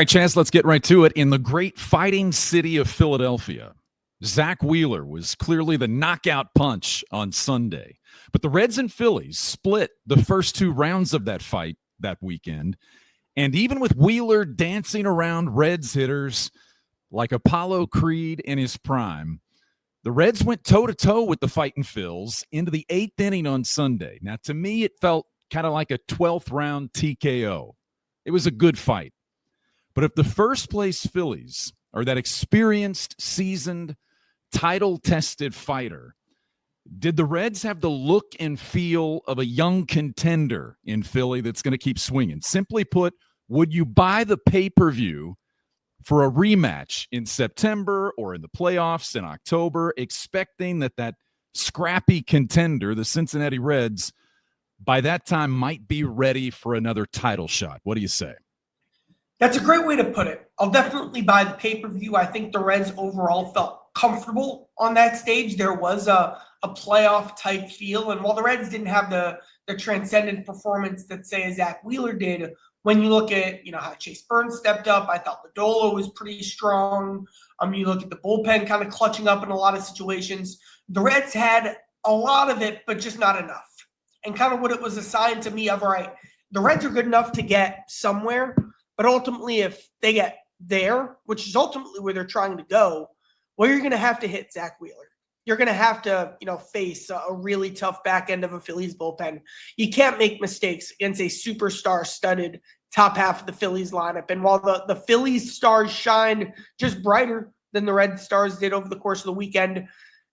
right, Chaz, let's get right to it. In the great fighting city of Philadelphia, Zach Wheeler was clearly the knockout punch on Sunday. But the Reds and Phillies split the first two rounds of that fight that weekend. And even with Wheeler dancing around Reds hitters like Apollo Creed in his prime, the Reds went toe-to-toe with the fighting Phils into the 8th inning on Sunday. Now, to me, it felt kind of like a 12th round TKO. It was a good fight. But if the first-place Phillies are that experienced, seasoned, title-tested fighter, did the Reds have the look and feel of a young contender in Philly that's going to keep swinging? Simply put, would you buy the pay-per-view for a rematch in September or in the playoffs in October, expecting that scrappy contender, the Cincinnati Reds, by that time might be ready for another title shot? What do you say? That's a great way to put it. I'll definitely buy the pay-per-view. I think the Reds overall felt comfortable on that stage. There was a playoff type feel. And while the Reds didn't have the transcendent performance that, say, Zach Wheeler did, when you look at how Chase Burns stepped up, I thought Lodolo was pretty strong. You look at the bullpen kind of clutching up in a lot of situations. The Reds had a lot of it, but just not enough. And kind of what it was assigned to me of, all right, the Reds are good enough to get somewhere, but ultimately if they get there, which is ultimately where they're trying to go, well, you're going to have to hit Zach Wheeler. You're going to have to, face a really tough back end of a Phillies bullpen. You can't make mistakes against a superstar-studded top half of the Phillies lineup. And while the Phillies stars shined just brighter than the Red Stars did over the course of the weekend,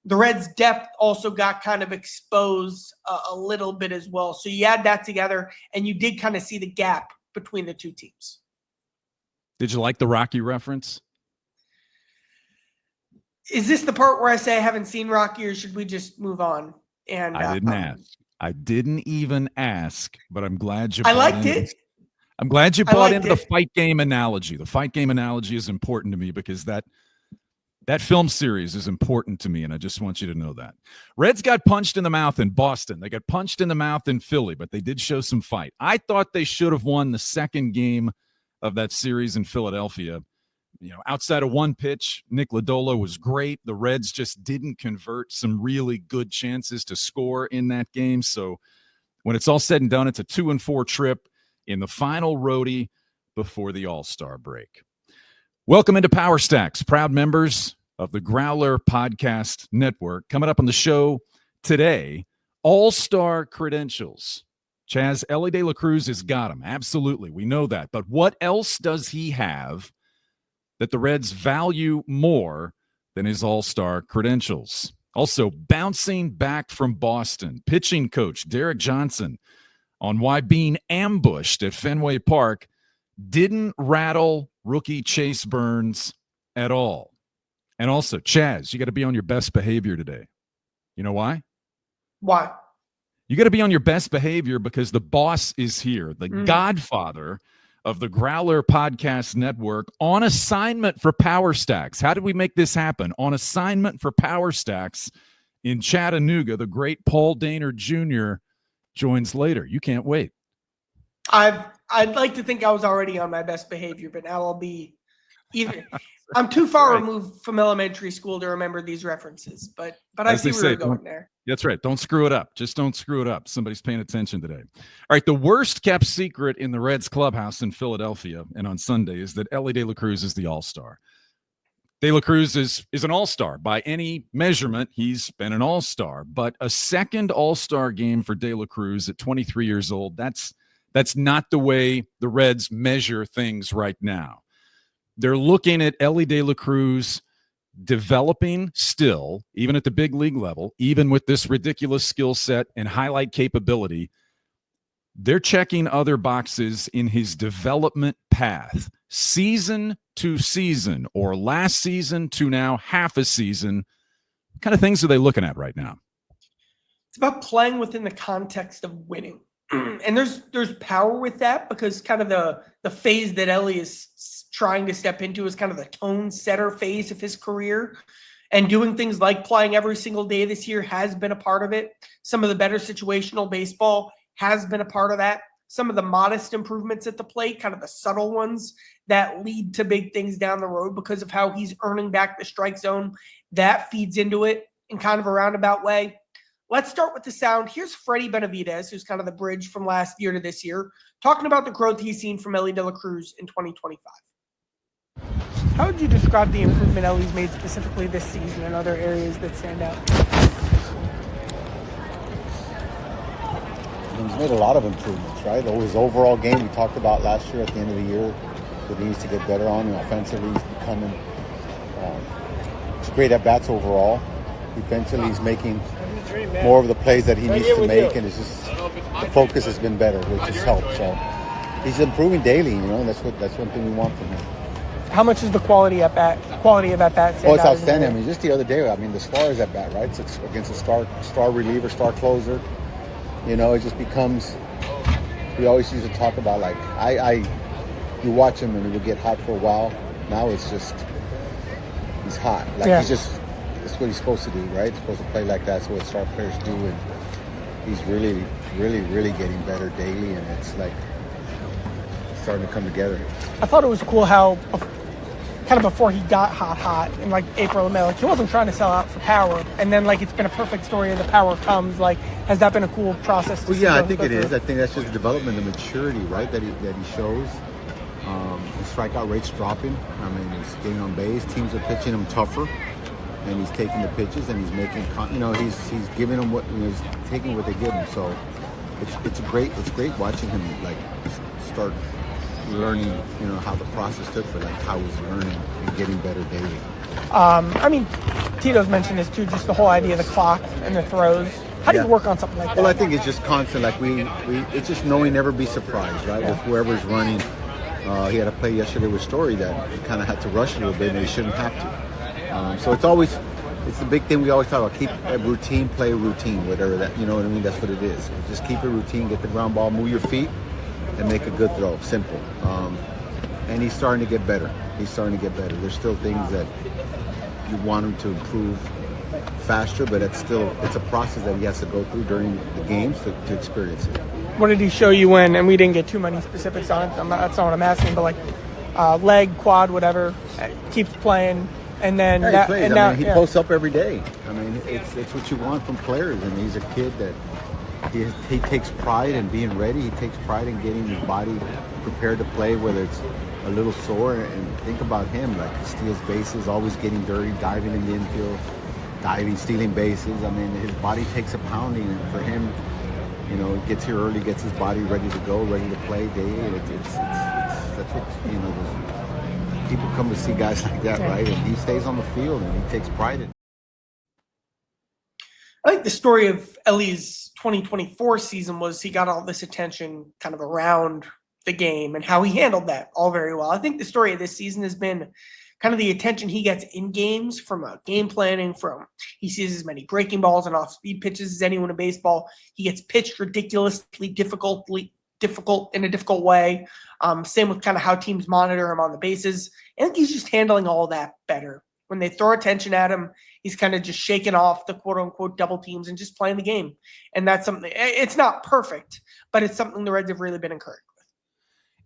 the Reds' depth also got kind of exposed a little bit as well. So you add that together, and you did kind of see the gap between the two teams. Did you like the Rocky reference? Is this the part where I say I haven't seen Rocky, or should we just move on? And I didn't ask. I didn't even ask, but I'm glad you. I liked it. I'm glad you bought into the fight game analogy. The fight game analogy is important to me because that film series is important to me, and I just want you to know that. Reds got punched in the mouth in Boston. They got punched in the mouth in Philly, but they did show some fight. I thought they should have won the second game of that series in Philadelphia. Outside of one pitch, Nick Lodolo was great. The Reds just didn't convert some really good chances to score in that game. So when it's all said and done, it's a 2-4 trip in the final roadie before the All-Star break. Welcome into Power Stacks, proud members of the Growler Podcast Network. Coming up on the show today, All-Star credentials. Chaz, Elly De La Cruz has got him. Absolutely, we know that. But what else does he have that the Reds value more than his All-Star credentials? Also, bouncing back from Boston, pitching coach Derek Johnson on why being ambushed at Fenway Park didn't rattle rookie Chase Burns at all. And also, Chaz, you got to be on your best behavior today. You know why? Why? You got to be on your best behavior because the boss is here, the godfather of the Growler Podcast Network, on assignment for Power Stacks. How did we make this happen? On assignment for Power Stacks in Chattanooga, the great Paul Dehner Jr. joins later. You can't wait. I'd like to think I was already on my best behavior, but now I'll be even. I'm too far removed from elementary school to remember these references, but I see where you're going there. That's right. Don't screw it up. Just don't screw it up. Somebody's paying attention today. All right. The worst kept secret in the Reds clubhouse in Philadelphia and on Sunday is that Elly De La Cruz is the all-star. De La Cruz is an all-star. By any measurement, he's been an all-star. But a second all-star game for De La Cruz at 23 years old, that's not the way the Reds measure things right now. They're looking at Elly De La Cruz developing still, even at the big league level, even with this ridiculous skill set and highlight capability. They're checking other boxes in his development path, season to season, or last season to now half a season. What kind of things are they looking at right now? It's about playing within the context of winning. And there's power with that because kind of the phase that Elly is trying to step into is kind of the tone setter phase of his career. And doing things like playing every single day this year has been a part of it. Some of the better situational baseball has been a part of that. some of the modest improvements at the plate, kind of the subtle ones that lead to big things down the road because of how he's earning back the strike zone. That feeds into it in kind of a roundabout way. Let's start with the sound. Here's Freddie Benavides, who's kind of the bridge from last year to this year, talking about the growth he's seen from Elly De La Cruz in 2025. How would you describe the improvement Elly's made specifically this season and other areas that stand out? He's made a lot of improvements, right? His overall game we talked about last year at the end of the year that he needs to get better on. And offensively, he's becoming he's great at bats overall. Defensively, he's making more of the plays that he needs to make, and it's just the focus has been better, which has helped. So he's improving daily, and that's one thing we want from him. How much is the quality of at bat? Oh, it's outstanding. I mean, just the other day, the Stars at bat, right? It's against a star reliever, star closer. It just becomes. We always used to talk about you watch him and he would get hot for a while. Now it's just he's hot. He's just. That's what he's supposed to do, right? He's supposed to play like that. That's what star players do, and he's really, really, really getting better daily, and it's starting to come together. I thought it was cool how, kind of before he got hot in April and May, he wasn't trying to sell out for power, and then it's been a perfect story, and the power comes. Has that been a cool process? Well, yeah, I think it is. I think that's just the development, the maturity, right? That he shows. His strikeout rate's dropping. He's getting on base. Teams are pitching him tougher. And he's taking the pitches, and he's making, he's giving them he's taking what they give him. So it's great watching him start learning, how the process took for how he's learning and getting better daily. Tito's mentioned this too, just the whole idea of the clock and the throws. How do you work on something like that? Well, I think it's just constant. It's just knowing never be surprised, right? Yeah. With whoever's running. He had a play yesterday with Story that he kind of had to rush a little bit, and he shouldn't have to. So it's the big thing we always talk about. Keep a routine, play a routine, whatever that, you know what I mean? That's what it is. Just keep a routine, get the ground ball, move your feet, and make a good throw. Simple. And he's starting to get better. There's still things that you want him to improve faster, but it's a process that he has to go through during the games to experience it. What did he show you when, and we didn't get too many specifics on it, that's not what I'm asking, but leg, quad, whatever, keeps playing. And then he plays. He posts up every day. It's what you want from players. He's a kid that he takes pride in being ready. He takes pride in getting his body prepared to play, whether it's a little sore. And think about him, he steals bases, always getting dirty, diving in the infield, stealing bases. His body takes a pounding, and for him, gets here early, gets his body ready to go, ready to play daily. That's what people come to see guys like that, right? And he stays on the field and he takes pride in it. I think the story of Elly's 2024 season was he got all this attention kind of around the game and how he handled that all very well. I think the story of this season has been kind of the attention he gets in games from game planning, he sees as many breaking balls and off-speed pitches as anyone in baseball. He gets pitched ridiculously difficult in a difficult way. Same with kind of how teams monitor him on the bases. I think he's just handling all that better. When they throw attention at him, he's kind of just shaking off the quote-unquote double teams and just playing the game. And that's something, it's not perfect, but it's something the Reds have really been encouraged with.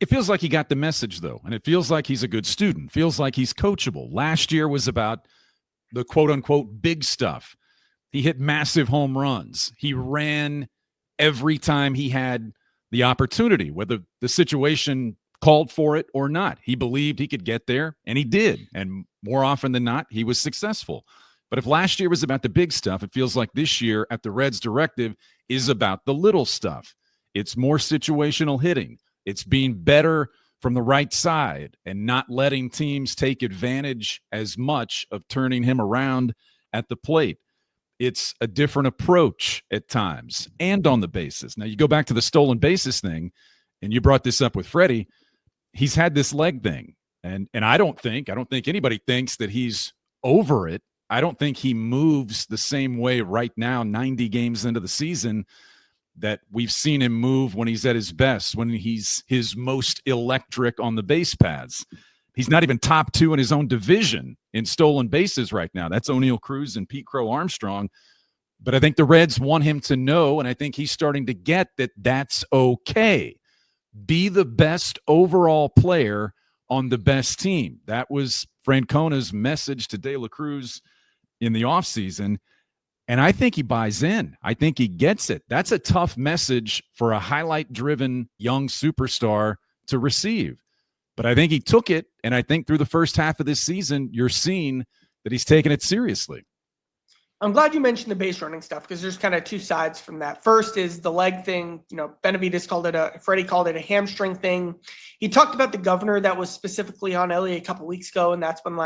It feels like he got the message, though, and it feels like he's a good student. Feels like he's coachable. Last year was about the quote-unquote big stuff. He hit massive home runs. He ran every time he had the opportunity, whether the situation called for it or not. He believed he could get there, and he did. And more often than not, he was successful. But if last year was about the big stuff, it feels like this year at the Reds directive is about the little stuff. It's more situational hitting. It's being better from the right side and not letting teams take advantage as much of turning him around at the plate. It's a different approach at times and on the bases. Now, you go back to the stolen bases thing, and you brought this up with Freddie. He's had this leg thing, and I don't think anybody thinks that he's over it. I don't think he moves the same way right now, 90 games into the season, that we've seen him move when he's at his best, when he's his most electric on the base paths. He's not even top two in his own division in stolen bases right now. That's O'Neal Cruz and Pete Crow Armstrong. But I think the Reds want him to know, and I think he's starting to get that that's okay. be the best overall player on the best team. That was Francona's message to De La Cruz in the offseason. And I think he buys in. I think he gets it. That's a tough message for a highlight-driven young superstar to receive. But I think he took it, and I think through the first half of this season, you're seeing that he's taking it seriously. I'm glad you mentioned the base running stuff because there's kind of two sides from that. First is the leg thing. Benavides Freddie called it a hamstring thing. He talked about the governor that was specifically on Elly a couple weeks ago, and that's when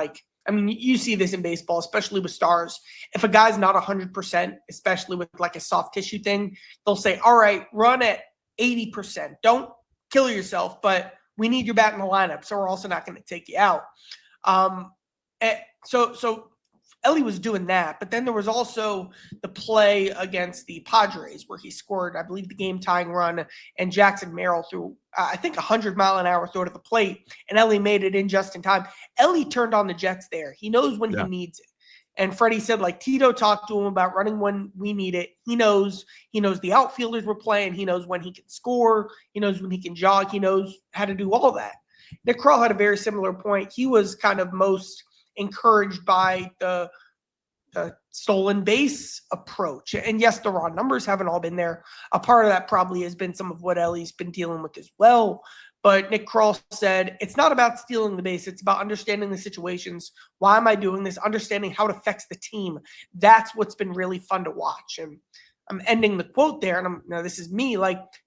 you see this in baseball, especially with stars. If a guy's not 100%, especially with like a soft tissue thing, they'll say, all right, run at 80%. Don't kill yourself, but we need your bat in the lineup, so we're also not going to take you out. So Elly was doing that, but then there was also the play against the Padres where he scored, I believe, the game-tying run, and Jackson Merrill threw, I think, 100-mile-an-hour throw to the plate, and Elly made it in just in time. Elly turned on the Jets there. He knows when he needs it. And Freddie said, Tito talked to him about running when we need it. He knows the outfielders were playing. He knows when he can score. He knows when he can jog. He knows how to do all that. Nick Krall had a very similar point. He was kind of most encouraged by the stolen base approach. And yes, the raw numbers haven't all been there. A part of that probably has been some of what Elly's been dealing with as well. But Nick Krall said, it's not about stealing the base. It's about understanding the situations. Why am I doing this? Understanding how it affects the team. That's what's been really fun to watch. And I'm ending the quote there. And this is me.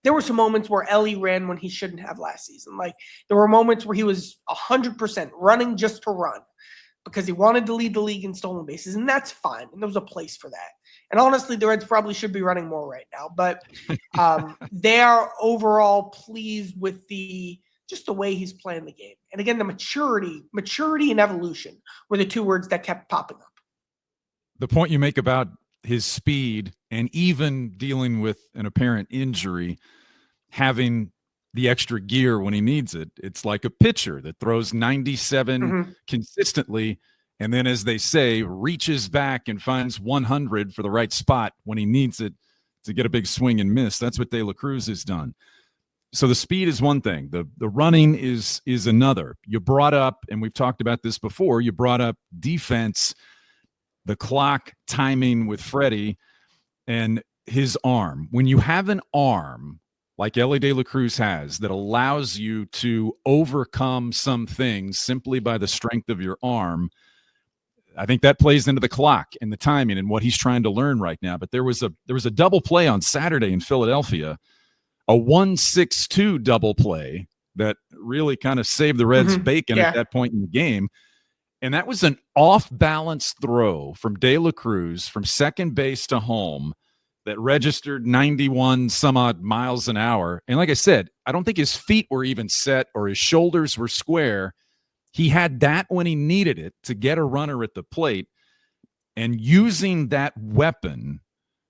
There were some moments where Elly ran when he shouldn't have last season. There were moments where he was 100% running just to run, because he wanted to lead the league in stolen bases, and that's fine. And there was a place for that. And honestly, the Reds probably should be running more right now, but they are overall pleased with just the way he's playing the game. And again, the maturity and evolution were the two words that kept popping up. The point you make about his speed and even dealing with an apparent injury, having the extra gear when he needs it. It's like a pitcher that throws 97 consistently, and then, as they say, reaches back and finds 100 for the right spot when he needs it to get a big swing and miss. That's what De La Cruz has done. So the speed is one thing. The running is another. You brought up, and we've talked about this before, you brought up defense, the clock timing with Freddie, and his arm. When you have an arm like Elly De La Cruz has, that allows you to overcome some things simply by the strength of your arm, I think that plays into the clock and the timing and what he's trying to learn right now. But there was a double play on Saturday in Philadelphia, a 1-6-2 double play that really kind of saved the Reds bacon at that point in the game. And that was an off-balance throw from De La Cruz from second base to home that registered 91 some odd miles an hour. And like I said, I don't think his feet were even set or his shoulders were square. He had that when he needed it to get a runner at the plate, and using that weapon,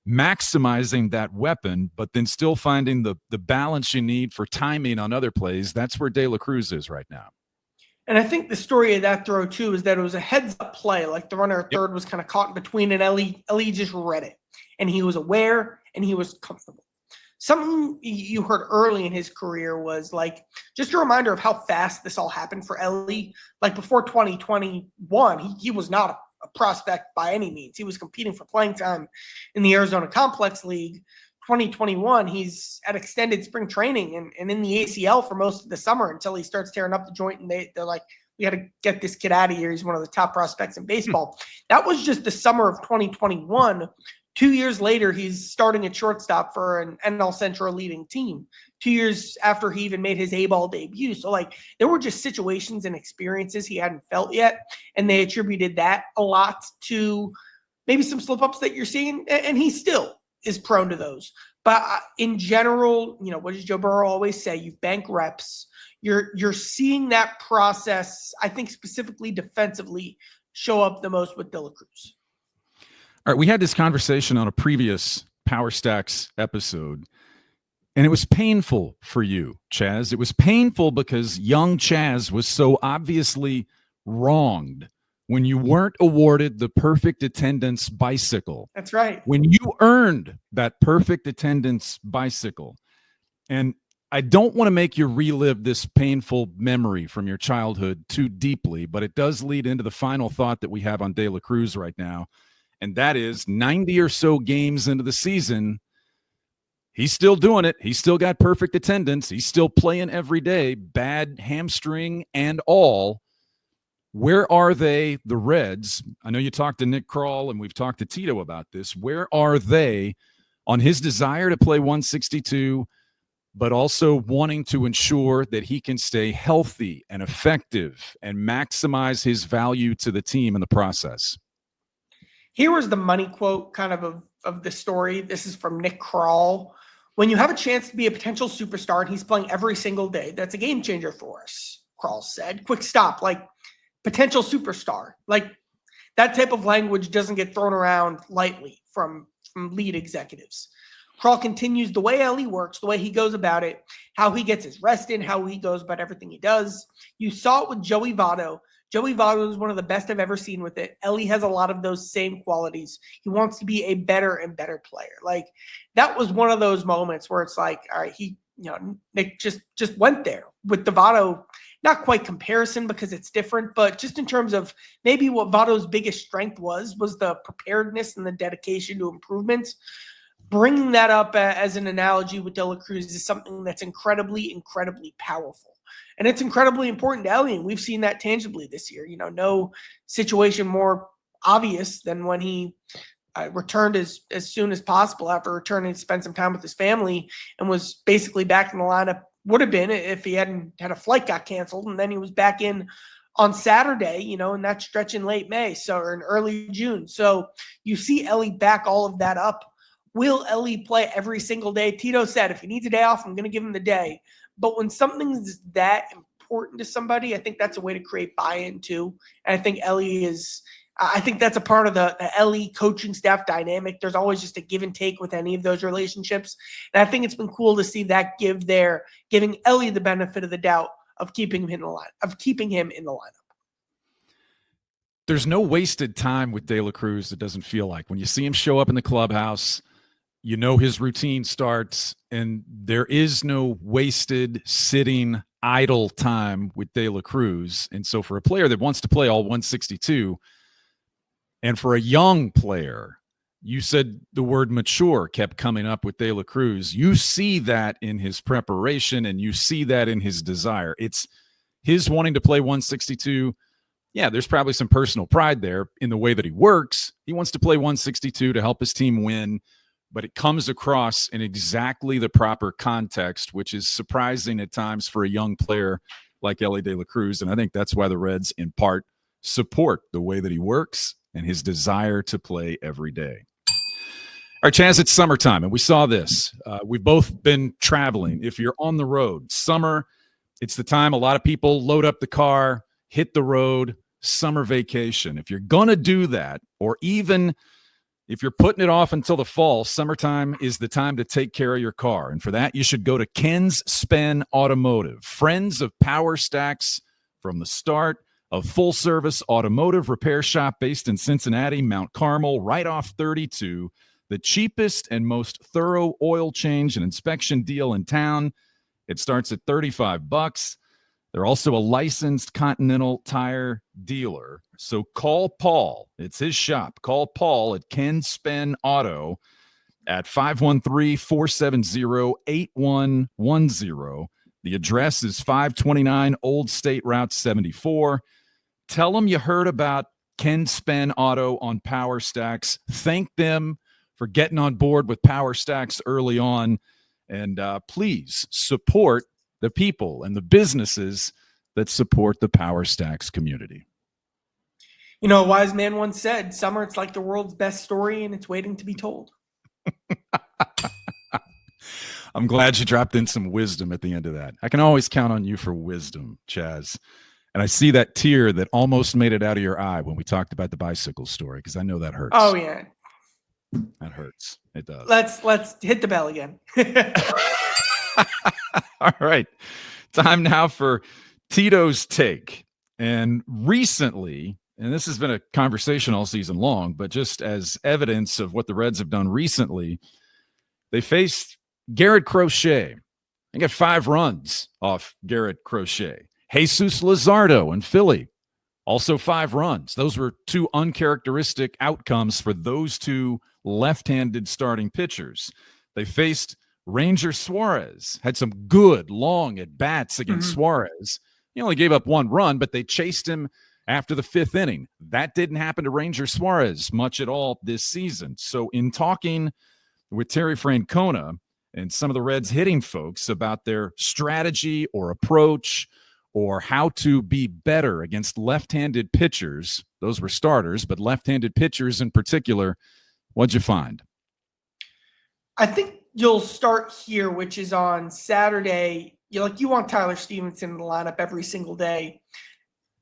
maximizing that weapon, but then still finding the balance you need for timing on other plays. That's where De La Cruz is right now. And I think the story of that throw too is that it was a heads-up play. The runner at third was kind of caught in between, and Elly just read it. And he was aware, and he was comfortable. Something you heard early in his career was just a reminder of how fast this all happened for Elly. Before 2021, he was not a prospect by any means. He was competing for playing time in the Arizona Complex League. 2021, he's at extended spring training and in the ACL for most of the summer until he starts tearing up the joint, and they're like, we got to get this kid out of here. He's one of the top prospects in baseball. That was just the summer of 2021. 2 years later, he's starting at shortstop for an NL Central leading team. 2 years after he even made his A-ball debut. So, there were just situations and experiences he hadn't felt yet, and they attributed that a lot to maybe some slip-ups that you're seeing, and he still is prone to those. But in general, what does Joe Burrow always say? You bank reps. You're seeing that process, I think specifically defensively, show up the most with De La Cruz. All right, we had this conversation on a previous Power Stacks episode, and it was painful for you, Chaz. It was painful because young Chaz was so obviously wronged when you weren't awarded the perfect attendance bicycle. That's right. When you earned that perfect attendance bicycle. And I don't want to make you relive this painful memory from your childhood too deeply, but it does lead into the final thought that we have on De La Cruz right now, and that is 90 or so games into the season, he's still doing it. He's still got perfect attendance. He's still playing every day, bad hamstring and all. Where are they, the Reds? I know you talked to Nick Krall, and we've talked to Tito about this. Where are they on his desire to play 162, but also wanting to ensure that he can stay healthy and effective and maximize his value to the team in the process? Here was the money quote kind of the story. This is from Nick Krall. When you have a chance to be a potential superstar and he's playing every single day, that's a game changer for us, Krall said. Quick stop, like potential superstar. Like that type of language doesn't get thrown around lightly from lead executives. Krall continues the way Elly works, the way he goes about it, how he gets his rest in, how he goes about everything he does. You saw it with Joey Votto. Joey Votto is one of the best I've ever seen with it. Elly has a lot of those same qualities. He wants to be a better and better player. Like that was one of those moments where it's like, all right, Nick just went there with the Votto, not quite comparison because it's different, but just in terms of maybe what Votto's biggest strength was the preparedness and the dedication to improvements. Bringing that up as an analogy with De La Cruz is something that's incredibly, incredibly powerful. And it's incredibly important to Elly, and we've seen that tangibly this year. No situation more obvious than when he returned as soon as possible after returning to spend some time with his family and was basically back in the lineup. Would have been if he hadn't had a flight got canceled, and then he was back in on Saturday, in that stretch in late May, or in early June. So you see Elly back all of that up. Will Elly play every single day? Tito said, if he needs a day off, I'm going to give him the day. But when something's that important to somebody, I think that's a way to create buy-in too. And I think I think that's a part of the Elly coaching staff dynamic. There's always just a give and take with any of those relationships. And I think it's been cool to see that give there, giving Elly the benefit of the doubt of keeping him in the lineup. There's no wasted time with De La Cruz, it doesn't feel like. When you see him show up in the clubhouse, his routine starts, and there is no wasted sitting idle time with De La Cruz. And so for a player that wants to play all 162, and for a young player, you said the word mature kept coming up with De La Cruz. You see that in his preparation, and you see that in his desire. It's his wanting to play 162. Yeah, there's probably some personal pride there in the way that he works. He wants to play 162 to help his team win, but it comes across in exactly the proper context, which is surprising at times for a young player like Elly De La Cruz. And I think that's why the Reds, in part, support the way that he works and his desire to play every day. All right, Chaz, it's summertime, and we saw this. We've both been traveling. If you're on the road, summer, it's the time a lot of people load up the car, hit the road, summer vacation. If you're going to do that, or even if you're putting it off until the fall, summertime is the time to take care of your car. And for that, you should go to Ken's Spen Automotive, friends of Power Stacks from the start, a full-service automotive repair shop based in Cincinnati, Mount Carmel, right off 32, the cheapest and most thorough oil change and inspection deal in town. It starts at $35. They're also a licensed Continental Tire dealer. So call Paul. It's his shop. Call Paul at Ken Spen Auto at 513-470-8110. The address is 529 Old State Route 74. Tell them you heard about Ken Spen Auto on Power Stacks. Thank them for getting on board with Power Stacks early on. And please support the people and the businesses that support the Power Stacks community. A wise man once said, summer, it's like the world's best story and it's waiting to be told. I'm glad you dropped in some wisdom at the end of that. I can always count on you for wisdom, Chaz. And I see that tear that almost made it out of your eye when we talked about the bicycle story, because I know that hurts. Oh, yeah. That hurts. It does. Let's hit the bell again. All right. Time now for Tito's take. And recently, and this has been a conversation all season long, but just as evidence of what the Reds have done recently, they faced Garrett Crochet, They got 5 runs off Garrett Crochet. Jesus Luzardo in Philly, also 5 runs. Those were 2 uncharacteristic outcomes for those 2 left-handed starting pitchers. They faced Ranger Suarez, had some good long at-bats against Suarez. He only gave up 1 run, but they chased him after the 5th inning. That didn't happen to Ranger Suarez much at all this season. So in talking with Terry Francona and some of the Reds hitting folks about their strategy or approach or how to be better against left-handed pitchers, those were starters, but left-handed pitchers in particular, what'd you find? I think you'll start here, which is on Saturday. You want Tyler Stevenson in the lineup every single day.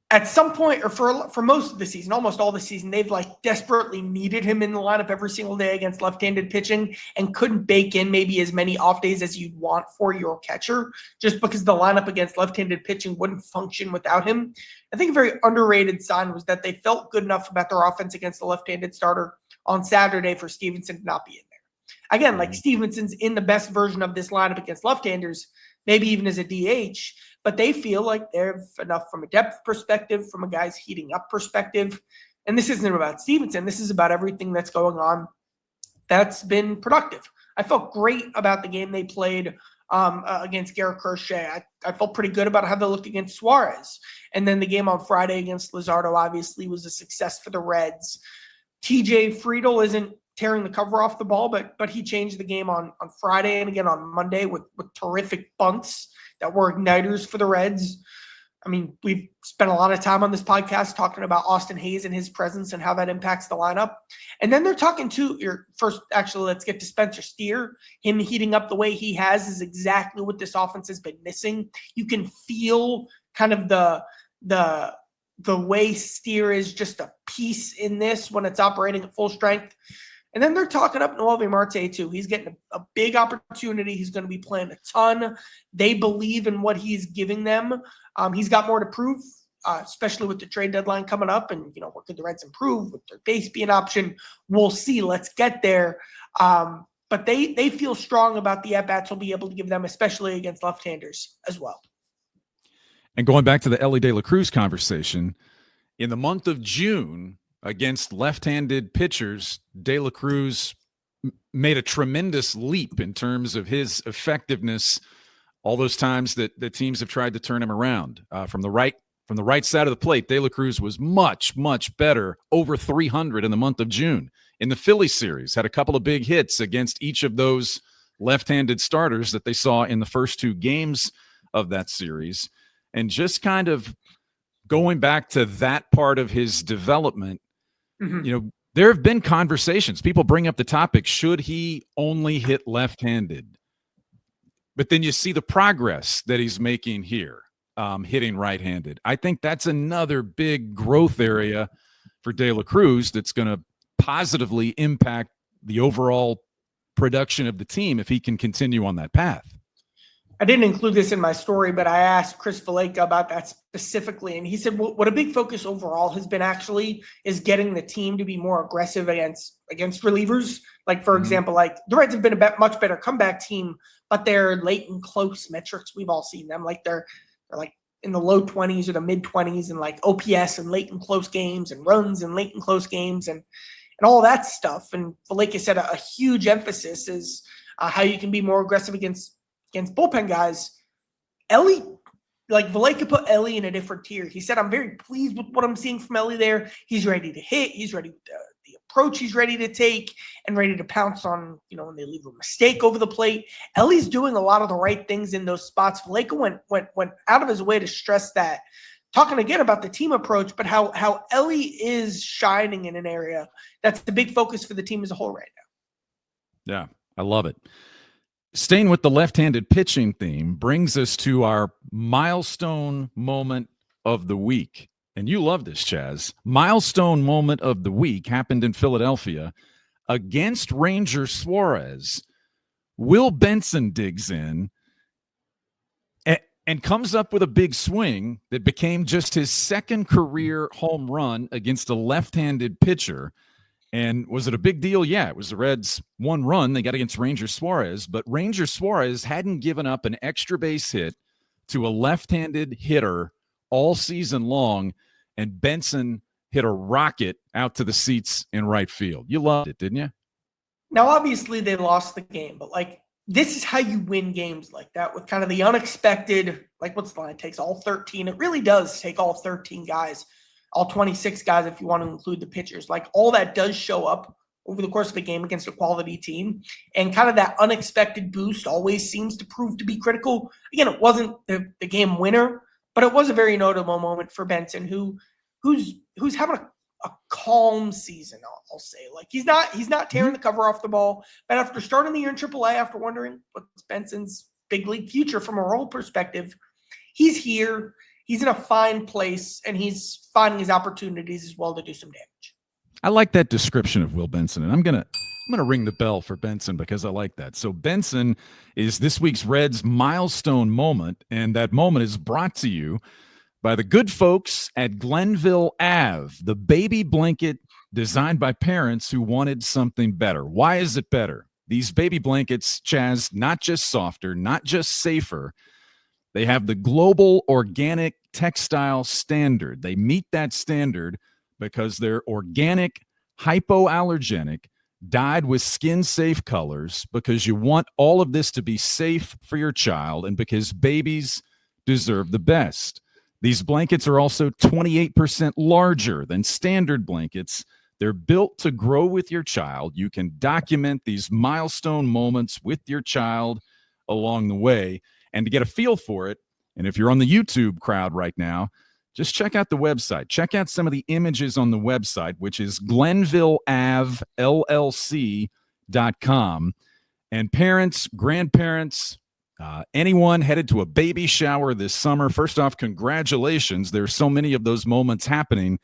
At some point, or for most of the season, almost all the season, they've desperately needed him in the lineup every single day against left-handed pitching and couldn't bake in maybe as many off days as you'd want for your catcher, just because the lineup against left-handed pitching wouldn't function without him. I think a very underrated sign was that they felt good enough about their offense against the left-handed starter on Saturday for Stevenson to not be in there. Again, Stevenson's in the best version of this lineup against left-handers, maybe even as a DH, but they feel like they're enough from a depth perspective, from a guy's heating up perspective. And this isn't about Stevenson. This is about everything that's going on that's been productive. I felt great about the game they played against Garrett Crochet. I felt pretty good about how they looked against Suarez. And then the game on Friday against Luzardo obviously was a success for the Reds. TJ Friedel isn't tearing the cover off the ball, but he changed the game on Friday and again on Monday with terrific bunts that were igniters for the Reds. I mean, we've spent a lot of time on this podcast talking about Austin Hayes and his presence and how that impacts the lineup. And then they're talking to let's get to Spencer Steer. Him heating up the way he has is exactly what this offense has been missing. You can feel kind of the way Steer is just a piece in this when it's operating at full strength. And then they're talking up Noelvi Marte too. He's getting a big opportunity. He's going to be playing a ton. They believe in what he's giving them. He's got more to prove, especially with the trade deadline coming up. And, what could the Reds improve with their base being an option? We'll see. Let's get there. But they feel strong about the at-bats he'll be able to give them, especially against left-handers as well. And going back to the Elly De La Cruz conversation, in the month of June, against left-handed pitchers, De La Cruz made a tremendous leap in terms of his effectiveness all those times that the teams have tried to turn him around. From the right side of the plate, De La Cruz was much, much better, over 300 in the month of June. In the Phillies series, had a couple of big hits against each of those left-handed starters that they saw in the first 2 games of that series. And just kind of going back to that part of his development, there have been conversations. People bring up the topic, should he only hit left-handed? But then you see the progress that he's making here, hitting right-handed. I think that's another big growth area for De La Cruz that's going to positively impact the overall production of the team if he can continue on that path. I didn't include this in my story, but I asked Chris Valleca about that specifically, and he said what a big focus overall has been actually is getting the team to be more aggressive against relievers. Like, for example, the Reds have been a much better comeback team, but their late and close metrics, we've all seen them. They're in the low 20s or the mid 20s and OPS and late and close games and runs and late and close games and all that stuff. And Valleca said a huge emphasis is how you can be more aggressive against bullpen guys. Elly, Valleca put Elly in a different tier. He said, I'm very pleased with what I'm seeing from Elly there. He's ready to hit. He's ready with the approach he's ready to take and ready to pounce on, when they leave a mistake over the plate. Elly's doing a lot of the right things in those spots. Valleca went out of his way to stress that. Talking again about the team approach, but how Elly is shining in an area that's the big focus for the team as a whole right now. Yeah, I love it. Staying with the left-handed pitching theme brings us to our milestone moment of the week. And you love this, Chaz. Milestone moment of the week happened in Philadelphia against Ranger Suarez. Will Benson digs in and comes up with a big swing that became just his second career home run against a left-handed pitcher. And was it a big deal? Yeah, it was the Reds' one run they got against Ranger Suarez, but Ranger Suarez hadn't given up an extra base hit to a left-handed hitter all season long, and Benson hit a rocket out to the seats in right field. You loved it, didn't you? Now, obviously, they lost the game, but this is how you win games like that, with kind of the unexpected. What's the line? It takes all 13. It really does take all 13 guys, all 26 guys if you want to include the pitchers. All that does show up over the course of a game against a quality team. And kind of that unexpected boost always seems to prove to be critical. Again, it wasn't the game winner, but it was a very notable moment for Benson, who's having a calm season, I'll say. He's not tearing the cover off the ball. But after starting the year in AAA, after wondering what's Benson's big league future from a role perspective, he's here. He's in a fine place, and he's finding his opportunities as well to do some damage. I like that description of Will Benson, and I'm gonna ring the bell for Benson because I like that. So Benson is this week's Reds milestone moment, and that moment is brought to you by the good folks at Glenville Ave, the baby blanket designed by parents who wanted something better. Why is it better? These baby blankets, Chaz, not just softer, not just safer. They have the global organic textile standard. They meet that standard because they're organic, hypoallergenic, dyed with skin-safe colors, because you want all of this to be safe for your child and because babies deserve the best. These blankets are also 28% larger than standard blankets. They're built to grow with your child. You can document these milestone moments with your child along the way. And to get a feel for it, and if you're on the YouTube crowd right now, just check out the website. Check out some of the images on the website, which is GlenvilleAveLLC.com. And parents, grandparents, anyone headed to a baby shower this summer, first off, congratulations. There's so many of those moments happening.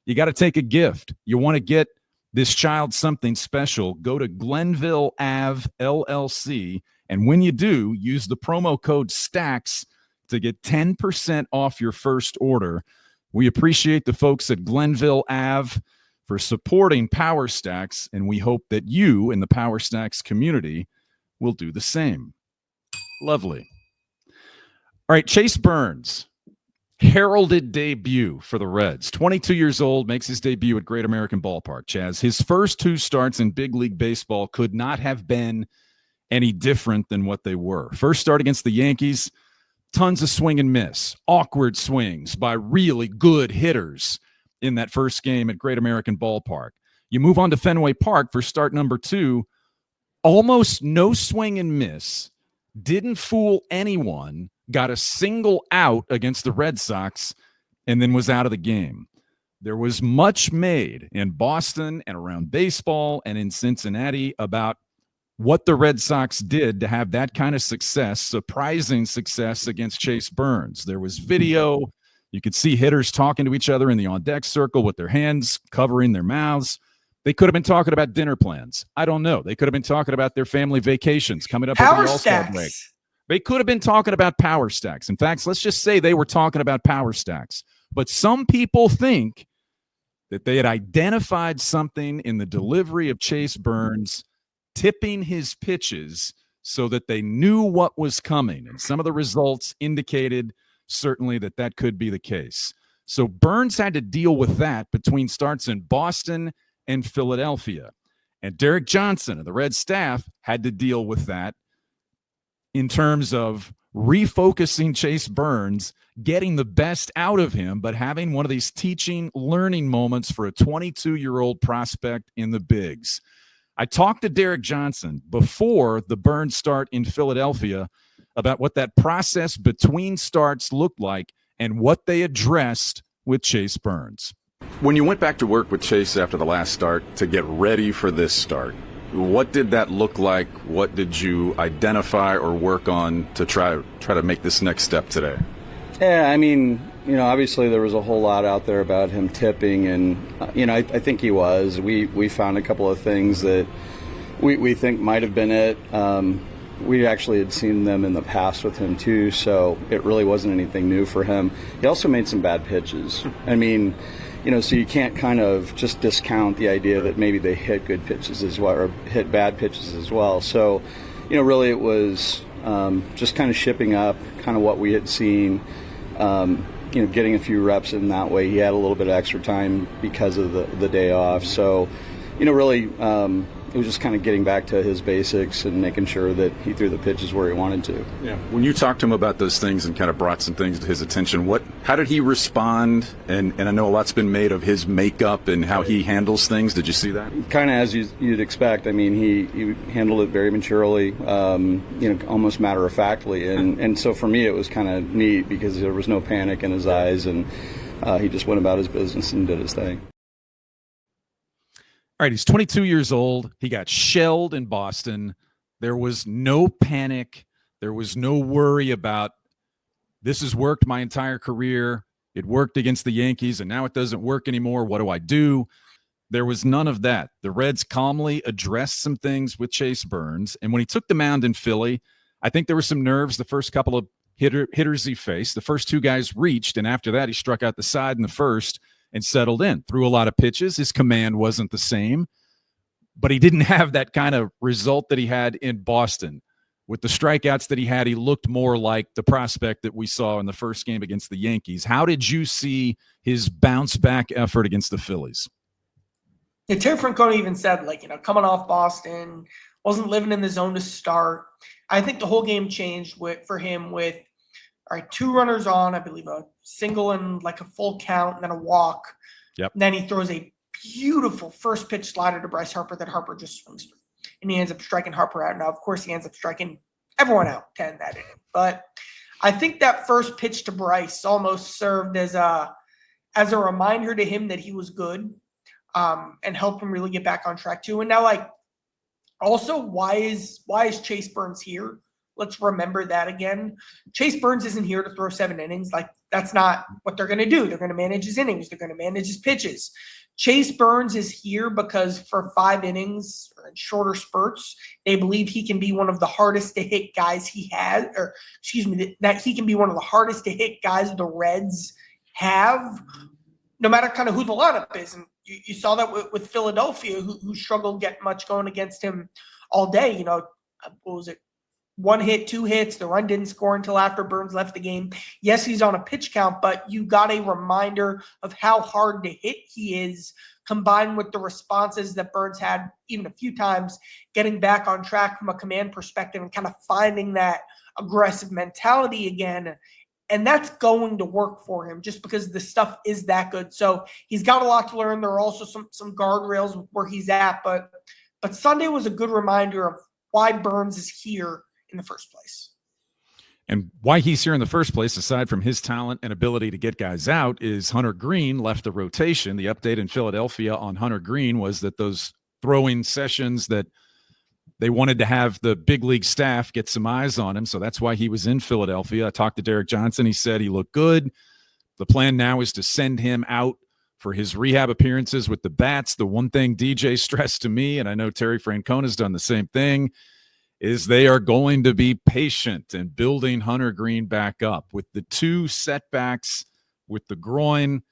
You got to take a gift. You want to get this child something special, go to Glenville Ave LLC. And when you do, use the promo code STACKS to get 10% off your first order. We appreciate the folks at Glenville Ave for supporting Power Stacks, and we hope that you in the Power Stacks community will do the same. Lovely. All right, Chase Burns, heralded debut for the Reds. 22 years old, makes his debut at Great American Ballpark. Chaz, his first two starts in big league baseball could not have been any different than what they were. First start against the Yankees, tons of swing and miss, awkward swings by really good hitters in that first game at Great American Ballpark. You move on to Fenway Park for start number 2, almost no swing and miss, didn't fool anyone, got a single out against the Red Sox, and then was out of the game. There was much made in Boston and around baseball and in Cincinnati about what the Red Sox did to have that kind of success, surprising success against Chase Burns. There was video. You could see hitters talking to each other in the on-deck circle with their hands covering their mouths. They could have been talking about dinner plans. I don't know. They could have been talking about their family vacations coming up over the All-Star break. They could have been talking about Power Stacks. In fact, let's just say they were talking about Power Stacks. But some people think that they had identified something in the delivery of Chase Burns, tipping his pitches so that they knew what was coming. And some of the results indicated certainly that that could be the case. So Burns had to deal with that between starts in Boston and Philadelphia. And Derek Johnson and the Red staff had to deal with that in terms of refocusing Chase Burns, getting the best out of him, but having one of these teaching, learning moments for a 22-year-old prospect in the bigs. I talked to Derek Johnson before the Burns start in Philadelphia about what that process between starts looked like and what they addressed with Chase Burns. When you went back to work with Chase after the last start to get ready for this start, what did that look like? What did you identify or work on to try to make this next step today? Yeah, I mean, obviously there was a whole lot out there about him tipping, and, I think he was. We found a couple of things that we think might have been it. We actually had seen them in the past with him, too, so it really wasn't anything new for him. He also made some bad pitches. I mean, So you can't kind of just discount the idea that maybe they hit good pitches as well, or hit bad pitches as well. So, really it was just kind of shipping up kind of what we had seen, getting a few reps in that way. He had a little bit of extra time because of the day off. So, really it was just kind of getting back to his basics and making sure that he threw the pitches where he wanted to. Yeah. When you talked to him about those things and kind of brought some things to his attention, how did he respond? And I know a lot's been made of his makeup and how he handles things. Did you see that? Kind of as you'd expect. I mean, he handled it very maturely, almost matter-of-factly. And so for me, it was kind of neat because there was no panic in his eyes, and he just went about his business and did his thing. All right, he's 22 years old. He got shelled in Boston. There was no panic. There was no worry about, this has worked my entire career. It worked against the Yankees, and now it doesn't work anymore. What do I do? There was none of that. The Reds calmly addressed some things with Chase Burns, and when he took the mound in Philly, I think there were some nerves the first couple of hitters he faced. The first two guys reached, and after that, he struck out the side in the first and settled in, threw a lot of pitches. His command wasn't the same, but he didn't have that kind of result that he had in Boston. With the strikeouts that he had, he looked more like the prospect that we saw in the first game against the Yankees. How did you see his bounce-back effort against the Phillies? Yeah, Terry Francona even said, coming off Boston, wasn't living in the zone to start. I think the whole game changed for him with, all right, 2 runners on, I believe a single and a full count, and then a walk. Yep. And then he throws a beautiful first pitch slider to Bryce Harper that Harper just swings through. And he ends up striking Harper out. Now, of course, he ends up striking everyone out 10 that inning. But I think that first pitch to Bryce almost served as a reminder to him that he was good, and helped him really get back on track too. And now, also, why is Chase Burns here? Let's remember that again. Chase Burns isn't here to throw 7 innings. That's not what they're going to do. They're going to manage his innings. They're going to manage his pitches. Chase Burns is here because for 5 innings or in shorter spurts, they believe he can be one of the hardest to hit guys that he can be one of the hardest to hit guys the Reds have, no matter kind of who the lineup is. And you saw that with Philadelphia, who struggled getting much going against him all day. What was it? 1 hit, 2 hits. The run didn't score until after Burns left the game. Yes, he's on a pitch count, but you got a reminder of how hard to hit he is, combined with the responses that Burns had even a few times, getting back on track from a command perspective and kind of finding that aggressive mentality again. And that's going to work for him just because the stuff is that good. So he's got a lot to learn. There are also some guardrails where he's at, but Sunday was a good reminder of why Burns is here in the first place. And why he's here in the first place, aside from his talent and ability to get guys out, is Hunter Green left the rotation. The update in Philadelphia on Hunter Green was that those throwing sessions that they wanted to have the big league staff get some eyes on him. So that's why he was in Philadelphia. I talked to Derek Johnson. He said he looked good. The plan now is to send him out for his rehab appearances with the bats. The one thing DJ stressed to me, and I know Terry Francona's done the same thing, is they are going to be patient and building Hunter Green back up. With the 2 setbacks with the groin,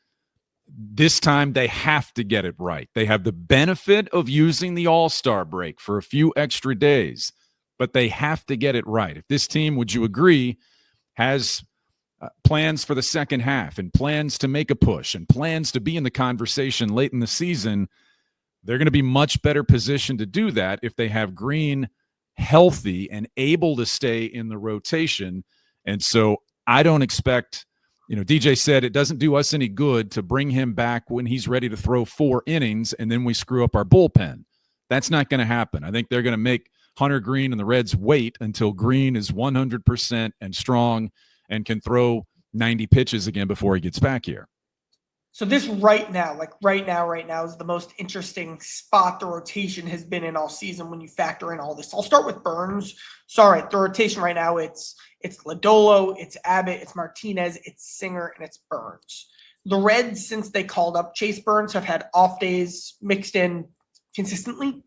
this time they have to get it right. They have the benefit of using the All-Star break for a few extra days, but they have to get it right. If this team, would you agree, has plans for the second half and plans to make a push and plans to be in the conversation late in the season, they're going to be much better positioned to do that if they have Green healthy and able to stay in the rotation. And so I don't expect, DJ said it doesn't do us any good to bring him back when he's ready to throw 4 innings and then we screw up our bullpen. That's not going to happen. I think they're going to make Hunter Green and the Reds wait until Green is 100% and strong and can throw 90 pitches again before he gets back here. So this right now is the most interesting spot the rotation has been in all season when you factor in all this. I'll start with Burns. Sorry, the rotation right now, it's Lodolo, it's Abbott, it's Martinez, it's Singer, and it's Burns. The Reds, since they called up Chase Burns, have had off days mixed in consistently.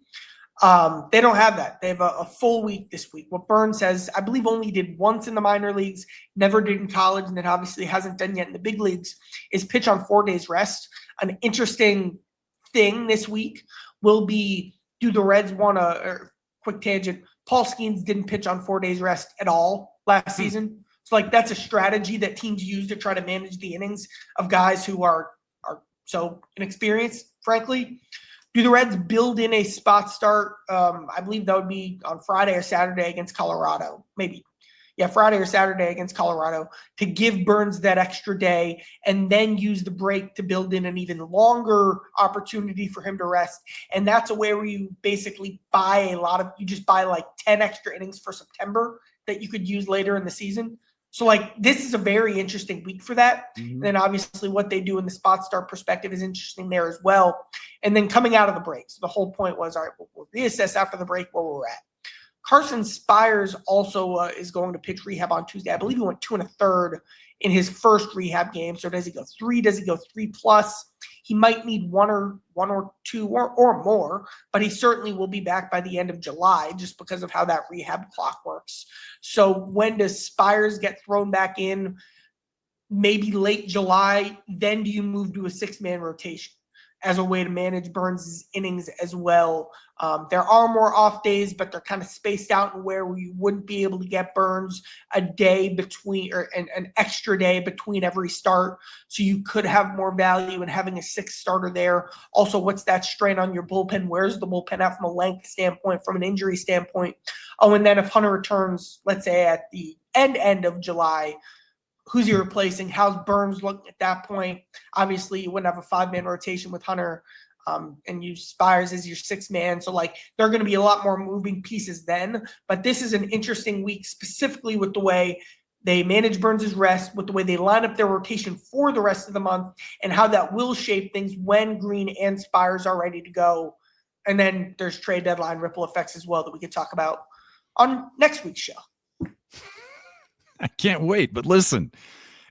They don't have that. They have a full week this week. What Burns says, I believe, only did once in the minor leagues, never did in college, and then obviously hasn't done yet in the big leagues, is pitch on 4 days rest. an interesting thing this week will be, do the Reds want to, quick tangent, Paul Skeens didn't pitch on 4 days rest at all last season. So like that's a strategy that teams use to try to manage the innings of guys who are so inexperienced, frankly. Do the Reds build in a spot start? I believe that would be on Friday or Saturday against Colorado. Maybe. Yeah, Friday or Saturday against Colorado to give Burns that extra day and then use the break to build in an even longer opportunity for him to rest. And that's a way where you basically you just buy like 10 extra innings for September that you could use later in the season. So like this is a very interesting week for that. Mm-hmm. And then obviously what they do in the spot start perspective is interesting there as well. And then coming out of the break. So the whole point was, all right, we'll reassess after the break where we're at. Carson Spires also is going to pitch rehab on Tuesday. I believe he went 2 1/3 in his first rehab game. So does he go 3? Does he go 3+? He might need one or two or more, but he certainly will be back by the end of July just because of how that rehab clock works. So when does Spires get thrown back in? Maybe late July. Then do you move to a 6-man rotation as a way to manage Burns' innings as well? There are more off days, but they're kind of spaced out in where you wouldn't be able to get Burns a day between or an extra day between every start. So you could have more value in having a 6th starter there. Also, what's that strain on your bullpen? Where's the bullpen at from a length standpoint, from an injury standpoint? Oh, and then if Hunter returns, let's say at the end of July, who's he replacing? How's Burns looking at that point? Obviously, you wouldn't have a 5-man rotation with Hunter and use Spires as your 6th man. So, like, there are going to be a lot more moving pieces then. But this is an interesting week, specifically with the way they manage Burns' rest, with the way they line up their rotation for the rest of the month, and how that will shape things when Green and Spires are ready to go. And then there's trade deadline ripple effects as well that we could talk about on next week's show. I can't wait. But listen,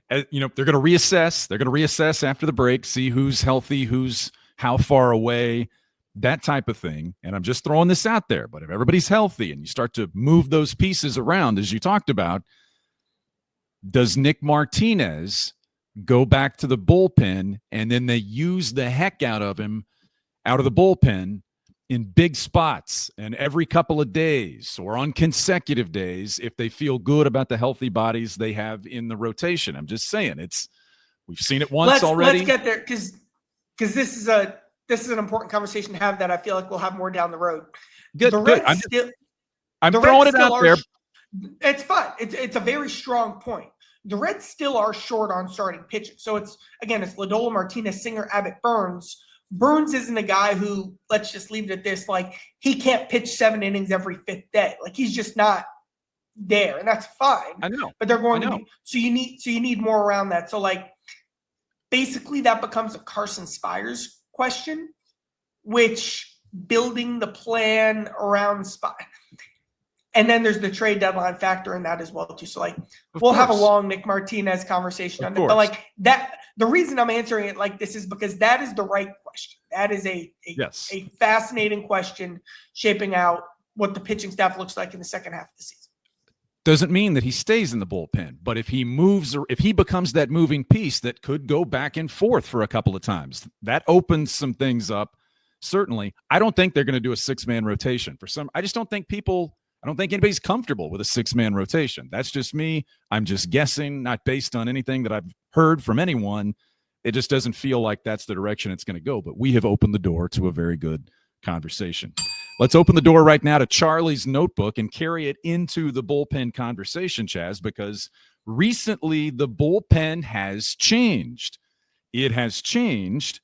they're going to reassess. They're going to reassess after the break, see who's healthy, who's how far away, that type of thing. And I'm just throwing this out there. But if everybody's healthy and you start to move those pieces around, as you talked about, does Nick Martinez go back to the bullpen and then they use the heck out of him out of the bullpen in big spots and every couple of days or on consecutive days if they feel good about the healthy bodies they have in the rotation? I'm just saying, we've seen it once already. Let's get there because this is an important conversation to have that I feel like we'll have more down the road. Good. I'm throwing it out there. It's fine. It's a very strong point. The Reds still are short on starting pitching. So it's Lodolo, Martinez, Singer, Abbott, Burns. Burns isn't a guy who, let's just leave it at this, like he can't pitch 7 innings every 5th day. Like he's just not there, and that's fine. I know. But they're going to be, so you need more around that. So like basically that becomes a Carson Spires question, which building the plan around Spires. And then there's the trade deadline factor in that as well too. So like we'll have a long Nick Martinez conversation on it. But like that, the reason I'm answering it like this is because that is the right question. That is a fascinating question shaping out what the pitching staff looks like in the second half of the season. Doesn't mean that he stays in the bullpen, but if he moves or if he becomes that moving piece that could go back and forth for a couple of times, that opens some things up. Certainly, I don't think they're going to do a 6-man rotation I just don't think anybody's comfortable with a 6-man rotation. That's just me. I'm just guessing, not based on anything that I've heard from anyone. It just doesn't feel like that's the direction it's going to go. But we have opened the door to a very good conversation. Let's open the door right now to Charlie's notebook and carry it into the bullpen conversation, Chaz, because recently the bullpen has changed. It has changed,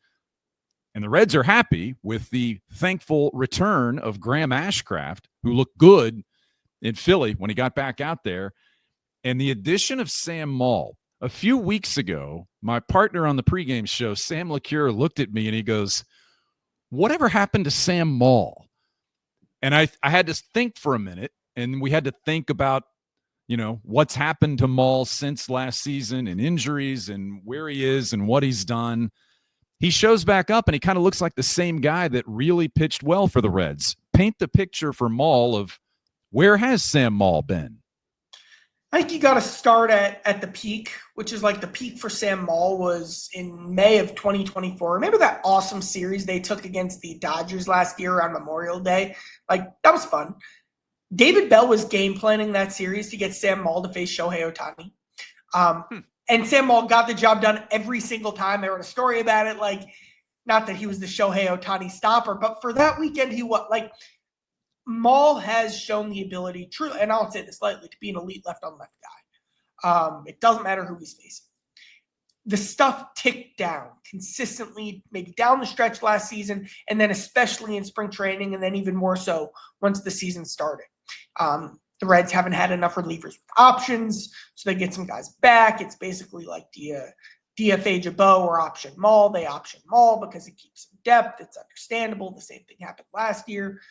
and the Reds are happy with the thankful return of Graham Ashcraft, who looked good in Philly when he got back out there, and the addition of Sam Maul. A few weeks ago, my partner on the pregame show, Sam LaCure, looked at me and he goes, "Whatever happened to Sam Maul?" And I had to think for a minute, and we had to think about, what's happened to Maul since last season and injuries and where he is and what he's done. He shows back up, and he kind of looks like the same guy that really pitched well for the Reds. Paint the picture for Maul of where has Sam Maul been? I think you got to start at the peak, which is like the peak for Sam Maul was in May of 2024. Remember that awesome series they took against the Dodgers last year on Memorial Day? Like, that was fun. David Bell was game planning that series to get Sam Maul to face Shohei Ohtani. And Sam Maul got the job done every single time. They wrote a story about it. Like, not that he was the Shohei Ohtani stopper, but for that weekend, he was like, Maul has shown the ability, truly, and I'll say this lightly, to be an elite left-on-left guy. It doesn't matter who he's facing. The stuff ticked down consistently, maybe down the stretch last season, and then especially in spring training, and then even more so once the season started. The Reds haven't had enough relievers with options, so they get some guys back. It's basically like, do you DFA Jabot or option Maul? They option Maul because it keeps some depth. It's understandable. The same thing happened last year.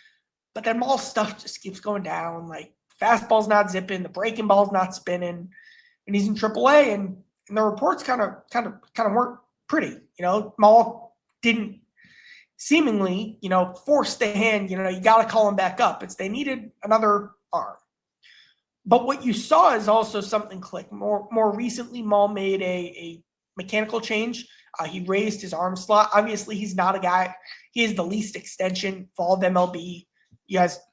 But then Maul's stuff just keeps going down. Like, fastball's not zipping, the breaking ball's not spinning, and he's in AAA. And the reports kind of weren't pretty. You know, Maul didn't seemingly, force the hand. You got to call him back up. They needed another arm. But what you saw is also something click. More recently, Maul made a mechanical change. He raised his arm slot. Obviously, he's not a guy. He is the least extension for all of MLB.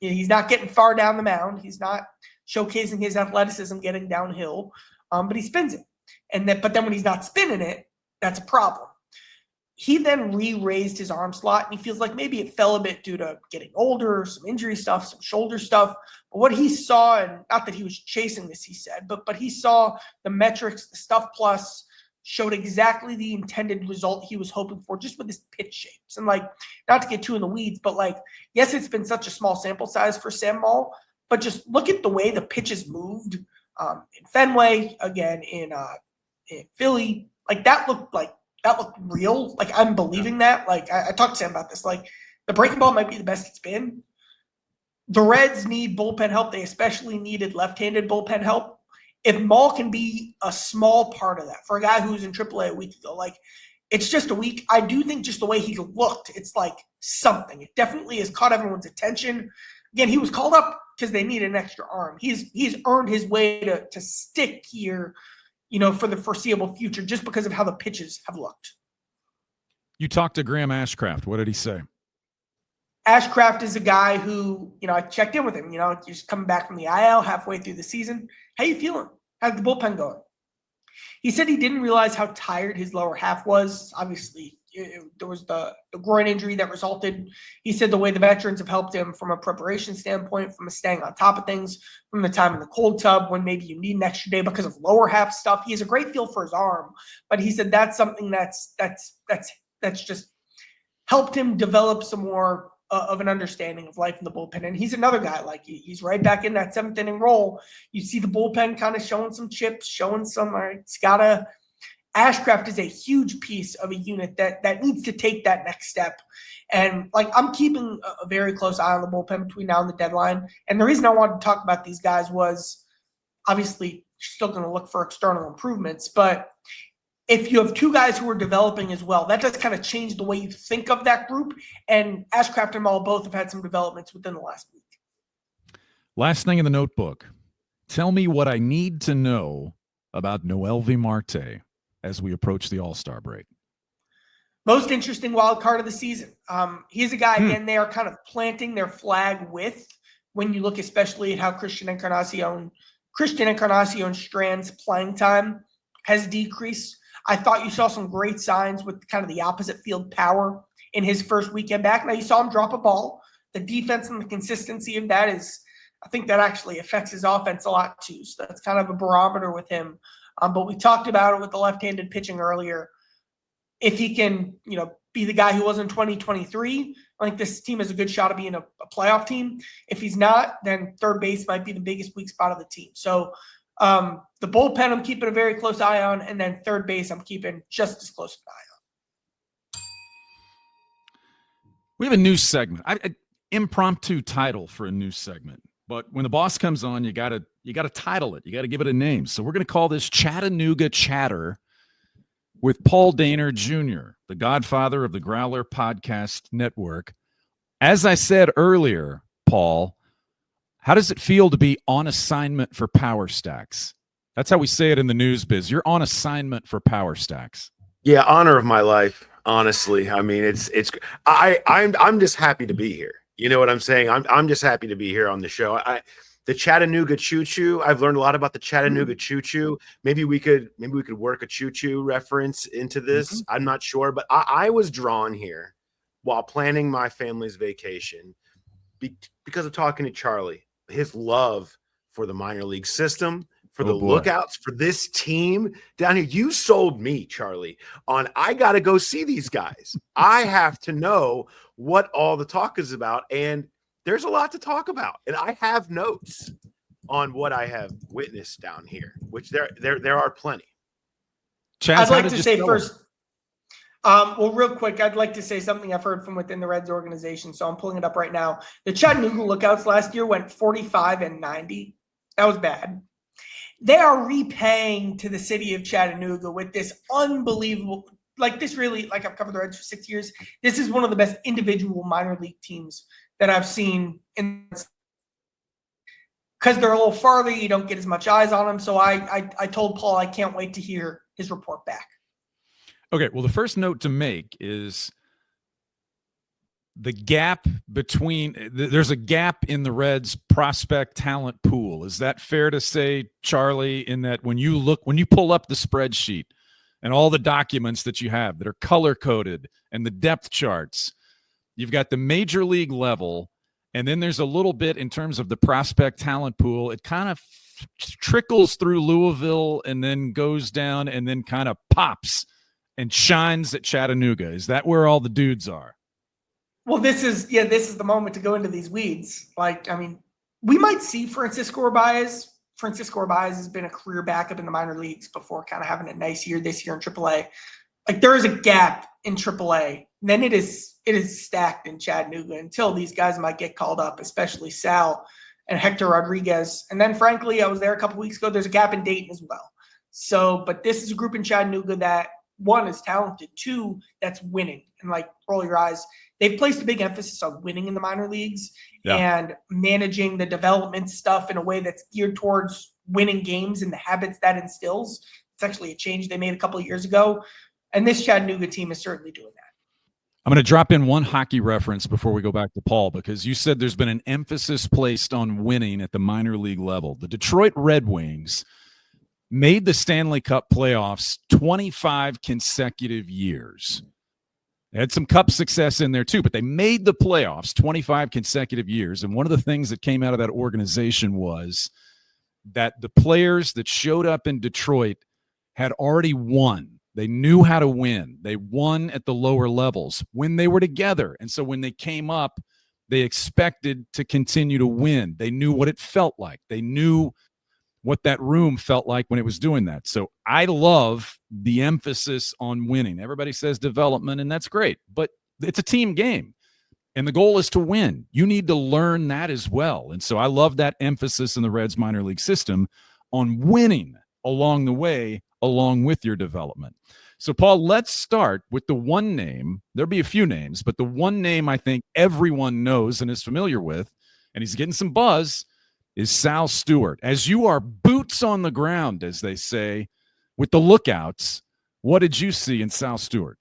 He's not getting far down the mound. He's not showcasing his athleticism getting downhill, but he spins it. But then when he's not spinning it, that's a problem. He then re-raised his arm slot, and he feels like maybe it fell a bit due to getting older, some injury stuff, some shoulder stuff. But what he saw, and not that he was chasing this, he said, but he saw the metrics, the stuff plus, showed exactly the intended result he was hoping for just with his pitch shapes. And, not to get too in the weeds, but, yes, it's been such a small sample size for Sam Maul, but just look at the way the pitches moved in Fenway, again, in Philly. That looked real. I'm believing that. I talked to Sam about this. The breaking ball might be the best it's been. The Reds need bullpen help. They especially needed left-handed bullpen help. If Maul can be a small part of that for a guy who was in AAA a week ago, it's just a week. I do think just the way he looked, it's something. It definitely has caught everyone's attention. Again, he was called up because they need an extra arm. He's earned his way to stick here, for the foreseeable future, just because of how the pitches have looked. You talked to Graham Ashcraft. What did he say? Ashcraft is a guy who, I checked in with him, he's coming back from the IL halfway through the season. How you feeling? How's the bullpen going? He said he didn't realize how tired his lower half was. Obviously, there was the groin injury that resulted. He said the way the veterans have helped him from a preparation standpoint, from a staying on top of things, from the time in the cold tub when maybe you need an extra day because of lower half stuff. He has a great feel for his arm, but he said that's something that's just helped him develop some more of an understanding of life in the bullpen. And he's another guy, he's right back in that seventh inning role. You see the bullpen kind of showing some chips, showing some, Ashcraft is a huge piece of a unit that needs to take that next step. And I'm keeping a very close eye on the bullpen between now and the deadline. And the reason I wanted to talk about these guys was obviously you're still going to look for external improvements, but if you have two guys who are developing as well, that does kind of change the way you think of that group. And Ashcraft and Maul both have had some developments within the last week. Last thing in the notebook. Tell me what I need to know about Noelvi Marte as we approach the All-Star break. Most interesting wild card of the season. He's a guy, again, they are kind of planting their flag with when you look especially at how Christian Encarnacion Strand's playing time has decreased. I thought you saw some great signs with kind of the opposite field power in his first weekend back. Now, you saw him drop a ball. The defense and the consistency of that I think that actually affects his offense a lot too. So that's kind of a barometer with him. But we talked about it with the left-handed pitching earlier. If he can, be the guy who was in 2023, I think this team has a good shot of being a playoff team. If he's not, then third base might be the biggest weak spot of the team. So, the bullpen I'm keeping a very close eye on, and then third base I'm keeping just as close an eye on. We have a news segment, an impromptu title for a news segment. But when the boss comes on, you gotta title it. You gotta give it a name. So we're gonna call this Chattanooga Chatter with Paul Dehner Jr., the godfather of the Growler Podcast Network. As I said earlier, Paul, How does it feel to be on assignment for Power Stacks? That's how we say it in the news biz. You're on assignment for Power Stacks. Yeah, honor of my life. Honestly, I mean, I'm just happy to be here. You know what I'm saying? I'm just happy to be here on the show. The Chattanooga Choo Choo. I've learned a lot about the Chattanooga Choo Choo. Maybe we could work a choo choo reference into this. I'm not sure, but I was drawn here while planning my family's vacation because of talking to Charlie. His love for the minor league system, for the Lookouts, for this team down here. You sold me, Charlie, on I got to go see these guys. I have to know what all the talk is about, and there's a lot to talk about. And I have notes on what I have witnessed down here, which there are plenty. Chaz, I'd like to say first, well, real quick, I'd like to say something I've heard from within the Reds organization, so I'm pulling it up right now. The Chattanooga Lookouts last year went 45-90. That was bad. They are repaying to the city of Chattanooga with this unbelievable, like this really, like I've covered the Reds for 6 years. This is one of the best individual minor league teams that I've seen in, because they're a little farther, you don't get as much eyes on them. So I told Paul I can't wait to hear his report back. Okay, well, the first note to make is the gap between there's a gap in the Reds prospect talent pool. Is that fair to say, Charlie, in that when you pull up the spreadsheet and all the documents that you have that are color coded and the depth charts, you've got the major league level, and then there's a little bit in terms of the prospect talent pool. It kind of trickles through Louisville and then goes down and then kind of pops and shines at Chattanooga. Is that where all the dudes are? Well, this is the moment to go into these weeds. Like, I mean, we might see Francisco Urbáez. Francisco Urbáez has been a career backup in the minor leagues before kind of having a nice year this year in AAA. Like, there is a gap in AAA. And then it is stacked in Chattanooga until these guys might get called up, especially Sal and Hector Rodriguez. And then, frankly, I was there a couple weeks ago. There's a gap in Dayton as well. So, but this is a group in Chattanooga that, one, is talented, two, that's winning. And, like, roll your eyes. They've placed a big emphasis on winning in the minor leagues and managing the development stuff in a way that's geared towards winning games and the habits that instills. It's actually a change they made a couple of years ago. And this Chattanooga team is certainly doing that. I'm going to drop in one hockey reference before we go back to Paul, because you said there's been an emphasis placed on winning at the minor league level. The Detroit Red Wings made the Stanley Cup playoffs 25 consecutive years. They had some cup success in there too, but they made the playoffs 25 consecutive years. And one of the things that came out of that organization was that the players that showed up in Detroit had already won. They knew how to win. They won at the lower levels when they were together. And so when they came up, they expected to continue to win. They knew what it felt like. They knew what that room felt like when it was doing that. So I love the emphasis on winning. Everybody says development, and that's great, but it's a team game, and the goal is to win. You need to learn that as well. And so I love that emphasis in the Reds minor league system on winning along the way, along with your development. So, Paul, let's start with the one name. There'll be a few names, but the one name I think everyone knows and is familiar with, and he's getting some buzz, is Sal Stewart. As you are boots on the ground, as they say, with the Lookouts, what did you see in Sal Stewart?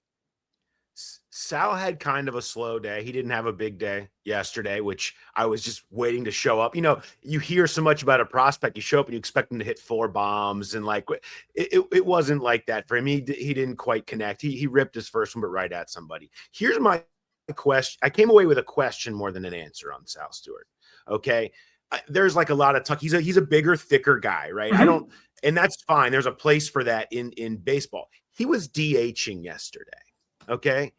Sal had kind of a slow day. He didn't have a big day yesterday, which I was just waiting to show up. You know, you hear so much about a prospect. You show up and you expect him to hit 4 bombs, and like it wasn't like that for him. He didn't quite connect. He ripped his first one, but right at somebody. Here's my question. I came away with a question more than an answer on Sal Stewart. Okay. There's like a lot of talk. He's a bigger, thicker guy, right? Mm-hmm. And that's fine. There's a place for that in baseball. He was DHing yesterday. Okay.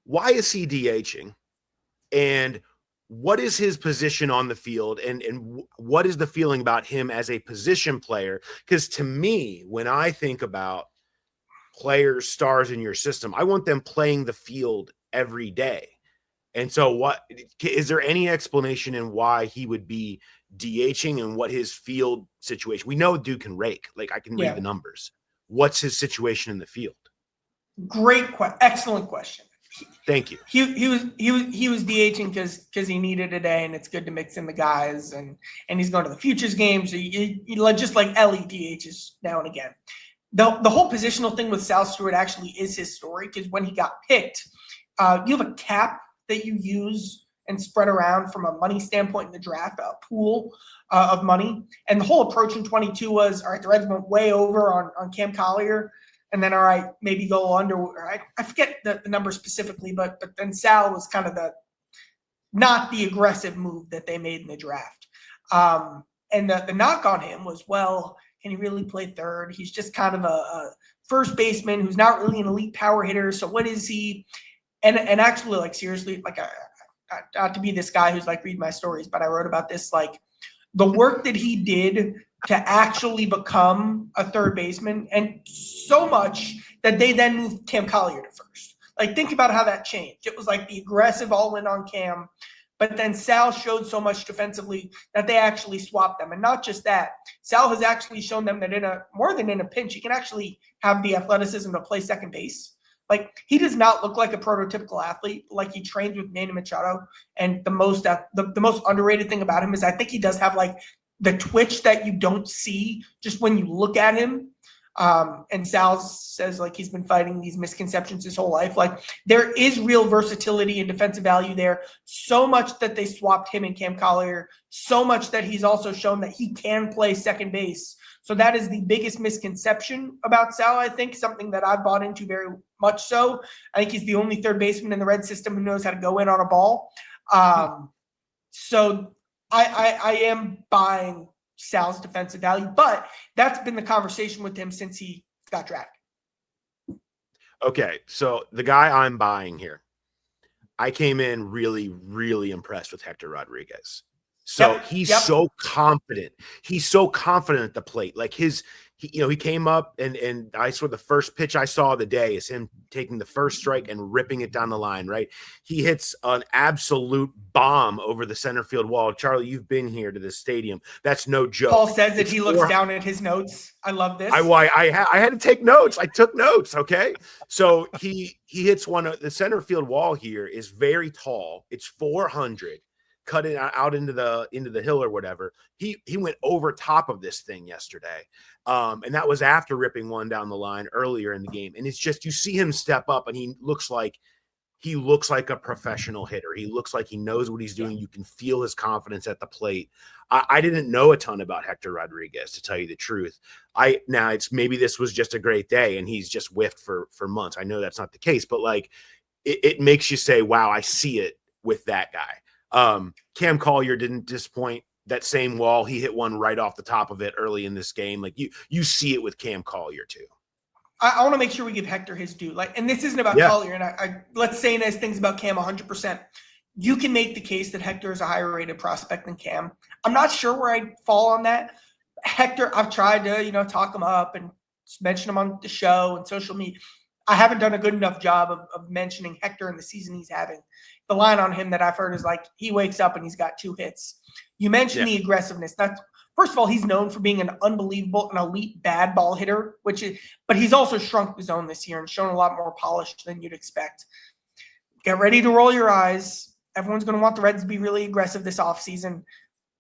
Why is he DHing? And what is his position on the field? And what is the feeling about him as a position player? Because to me, when I think about players, stars in your system, I want them playing the field every day. And so what is there any explanation in why he would be DHing and what his field situation? We know dude can rake. Like, I can read the numbers. What's his situation in the field? Excellent question. Thank you. He was DHing because he needed a day, and it's good to mix in the guys, and he's going to the futures game, so you just like Elly DHs now and again. The whole positional thing with Sal Stewart actually is his story, because when he got picked, you have a cap that you use and spread around from a money standpoint in the draft, a pool of money. And the whole approach in 22 was, all right, the Reds went way over on Cam Collier, and then, all right, maybe go under. I forget the number specifically, but then Sal was kind of not the aggressive move that they made in the draft. And the knock on him was, well, can he really play third? He's just kind of a first baseman who's not really an elite power hitter. So what is he? And actually, like, seriously, like, not to be this guy who's like, read my stories, but I wrote about this, like, the work that he did to actually become a third baseman, and so much that they then moved Cam Collier to first. Like, think about how that changed. It was like the aggressive all-in on Cam, but then Sal showed so much defensively that they actually swapped them. And not just that, Sal has actually shown them that more than in a pinch, he can actually have the athleticism to play second base. Like, he does not look like a prototypical athlete. Like, he trains with Manny Machado, and the most underrated thing about him is I think he does have like the twitch that you don't see just when you look at him. And Sal says, like, he's been fighting these misconceptions his whole life. Like, there is real versatility and defensive value there. So much that they swapped him and Cam Collier. So much that he's also shown that he can play second base. So that is the biggest misconception about Sal, I think, something that I've bought into very much so. I think he's the only third baseman in the Red system who knows how to go in on a ball. So I am buying Sal's defensive value, but that's been the conversation with him since he got drafted. Okay, so the guy I'm buying here, I came in really, really impressed with Hector Rodriguez. So he's so confident. He's so confident at the plate. Like, he came up and I saw the first pitch I saw of the day is him taking the first strike and ripping it down the line, right? He hits an absolute bomb over the center field wall. Charlie, you've been here to this stadium. That's no joke. Paul says that he looks down at his notes. I love this. I had to take notes. I took notes, okay? So he hits one. The center field wall here is very tall. It's 400. Cut it out into the hill or whatever. He went over top of this thing yesterday. And that was after ripping one down the line earlier in the game. And it's just, you see him step up and he looks like a professional hitter. He looks like he knows what he's doing. You can feel his confidence at the plate. I didn't know a ton about Hector Rodriguez, to tell you the truth. Now it's maybe this was just a great day and he's just whiffed for months. I know that's not the case, but like it makes you say, wow, I see it with that guy. Cam Collier didn't disappoint. That same wall, he hit one right off the top of it early in this game. Like, you see it with Cam Collier too. I want to make sure we give Hector his due. Like, and this isn't about Collier, and I let's say nice things about Cam 100%. You can make the case that Hector is a higher rated prospect than Cam. I'm not sure where I fall on that. Hector, I've tried to, talk him up and mention him on the show and social media. I haven't done a good enough job of mentioning Hector in the season he's having. The line on him that I've heard is like, he wakes up and he's got 2 hits. You mentioned the aggressiveness. That's, first of all, he's known for being an unbelievable and elite bad ball hitter, but he's also shrunk the zone this year and shown a lot more polish than you'd expect. Get ready to roll your eyes. Everyone's going to want the Reds to be really aggressive this offseason.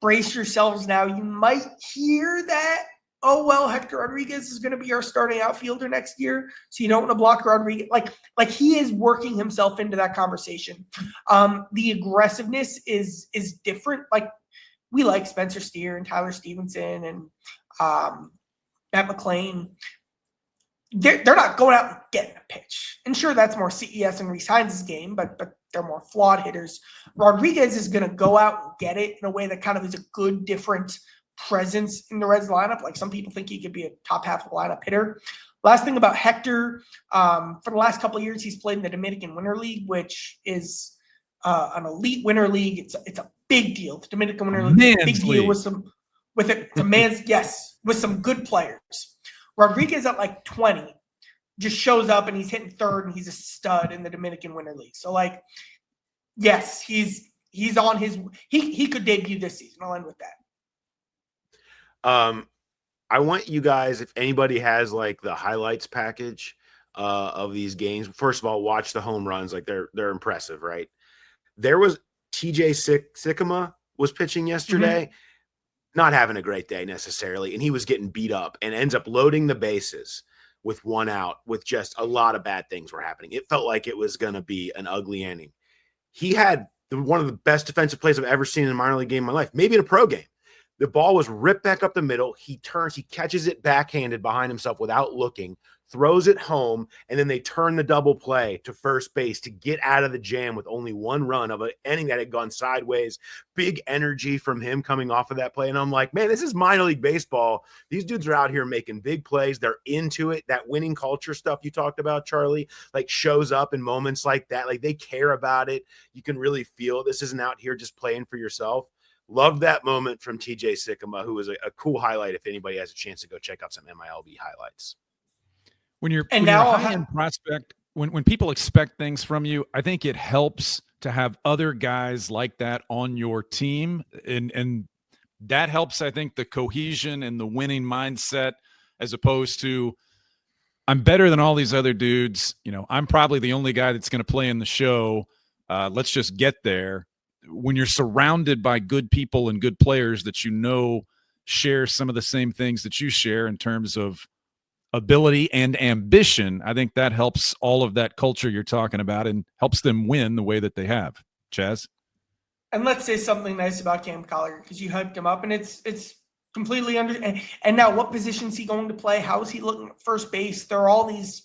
Brace yourselves now. You might hear that, oh, well, Hector Rodriguez is going to be our starting outfielder next year, so you don't want to block Rodriguez. Like he is working himself into that conversation. The aggressiveness is different. Like, we like Spencer Steer and Tyler Stevenson and Matt McClain. They're not going out and getting a pitch. And sure, that's more CES and Reese Hines' game, but they're more flawed hitters. Rodriguez is going to go out and get it in a way that kind of is a good, different presence in the Reds lineup. Like, some people think he could be a top half of the lineup hitter. Last thing about Hector, for the last couple of years, he's played in the Dominican Winter League, which is an elite winter league. It's a big deal. The Dominican Winter League is a big deal with some good players. Rodriguez at like 20 just shows up and he's hitting third and he's a stud in the Dominican Winter League. So, like, yes, he's on his he could debut this season. I'll end with that. I want you guys, if anybody has like the highlights package of these games. First of all, watch the home runs. Like they're impressive, right? There was TJ Sycamore was pitching yesterday, not having a great day necessarily, and he was getting beat up and ends up loading the bases with one out with just a lot of bad things were happening. It felt like it was going to be an ugly inning. He had one of the best defensive plays I've ever seen in a minor league game in my life, maybe in a pro game. The ball was ripped back up the middle. He turns, he catches it backhanded behind himself without looking, throws it home, and then they turn the double play to first base to get out of the jam with only one run of an inning that had gone sideways. Big energy from him coming off of that play. And I'm like, man, this is minor league baseball. These dudes are out here making big plays. They're into it. That winning culture stuff you talked about, Charlie, like shows up in moments like that. Like they care about it. You can really feel this isn't out here just playing for yourself. Loved that moment from TJ Sycamore, who was a cool highlight if anybody has a chance to go check out some MILB highlights. When you're a high-end prospect, when people expect things from you, I think it helps to have other guys like that on your team. And that helps, I think, the cohesion and the winning mindset, as opposed to, I'm better than all these other dudes. You know, I'm probably the only guy that's going to play in the show. Let's just get there. When you're surrounded by good people and good players that you know share some of the same things that you share in terms of ability and ambition, I think that helps all of that culture you're talking about and helps them win the way that they have. Chaz? And let's say something nice about Cam Collier, because you hyped him up, and it's completely and now what position is he going to play? How is he looking at first base? There are all these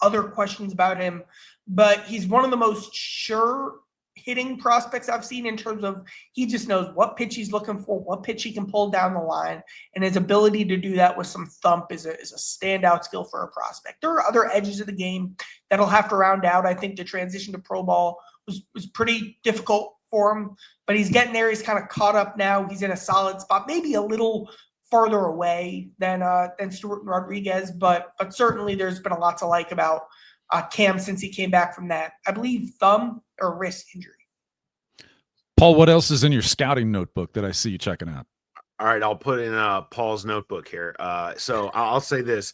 other questions about him, but he's one of the most sure hitting prospects I've seen in terms of he just knows what pitch he's looking for, what pitch he can pull down the line, and his ability to do that with some thump is a standout skill for a prospect. There are other edges of the game that'll have to round out. I think the transition to pro ball was pretty difficult for him, but he's getting there. He's kind of caught up now. He's in a solid spot, maybe a little farther away than Stuart Rodriguez, but certainly there's been a lot to like about Cam since he came back from that, I believe, thumb or wrist injury. Paul, what else is in your scouting notebook that I see you checking out? All right, I'll put in Paul's notebook here. So I'll say this.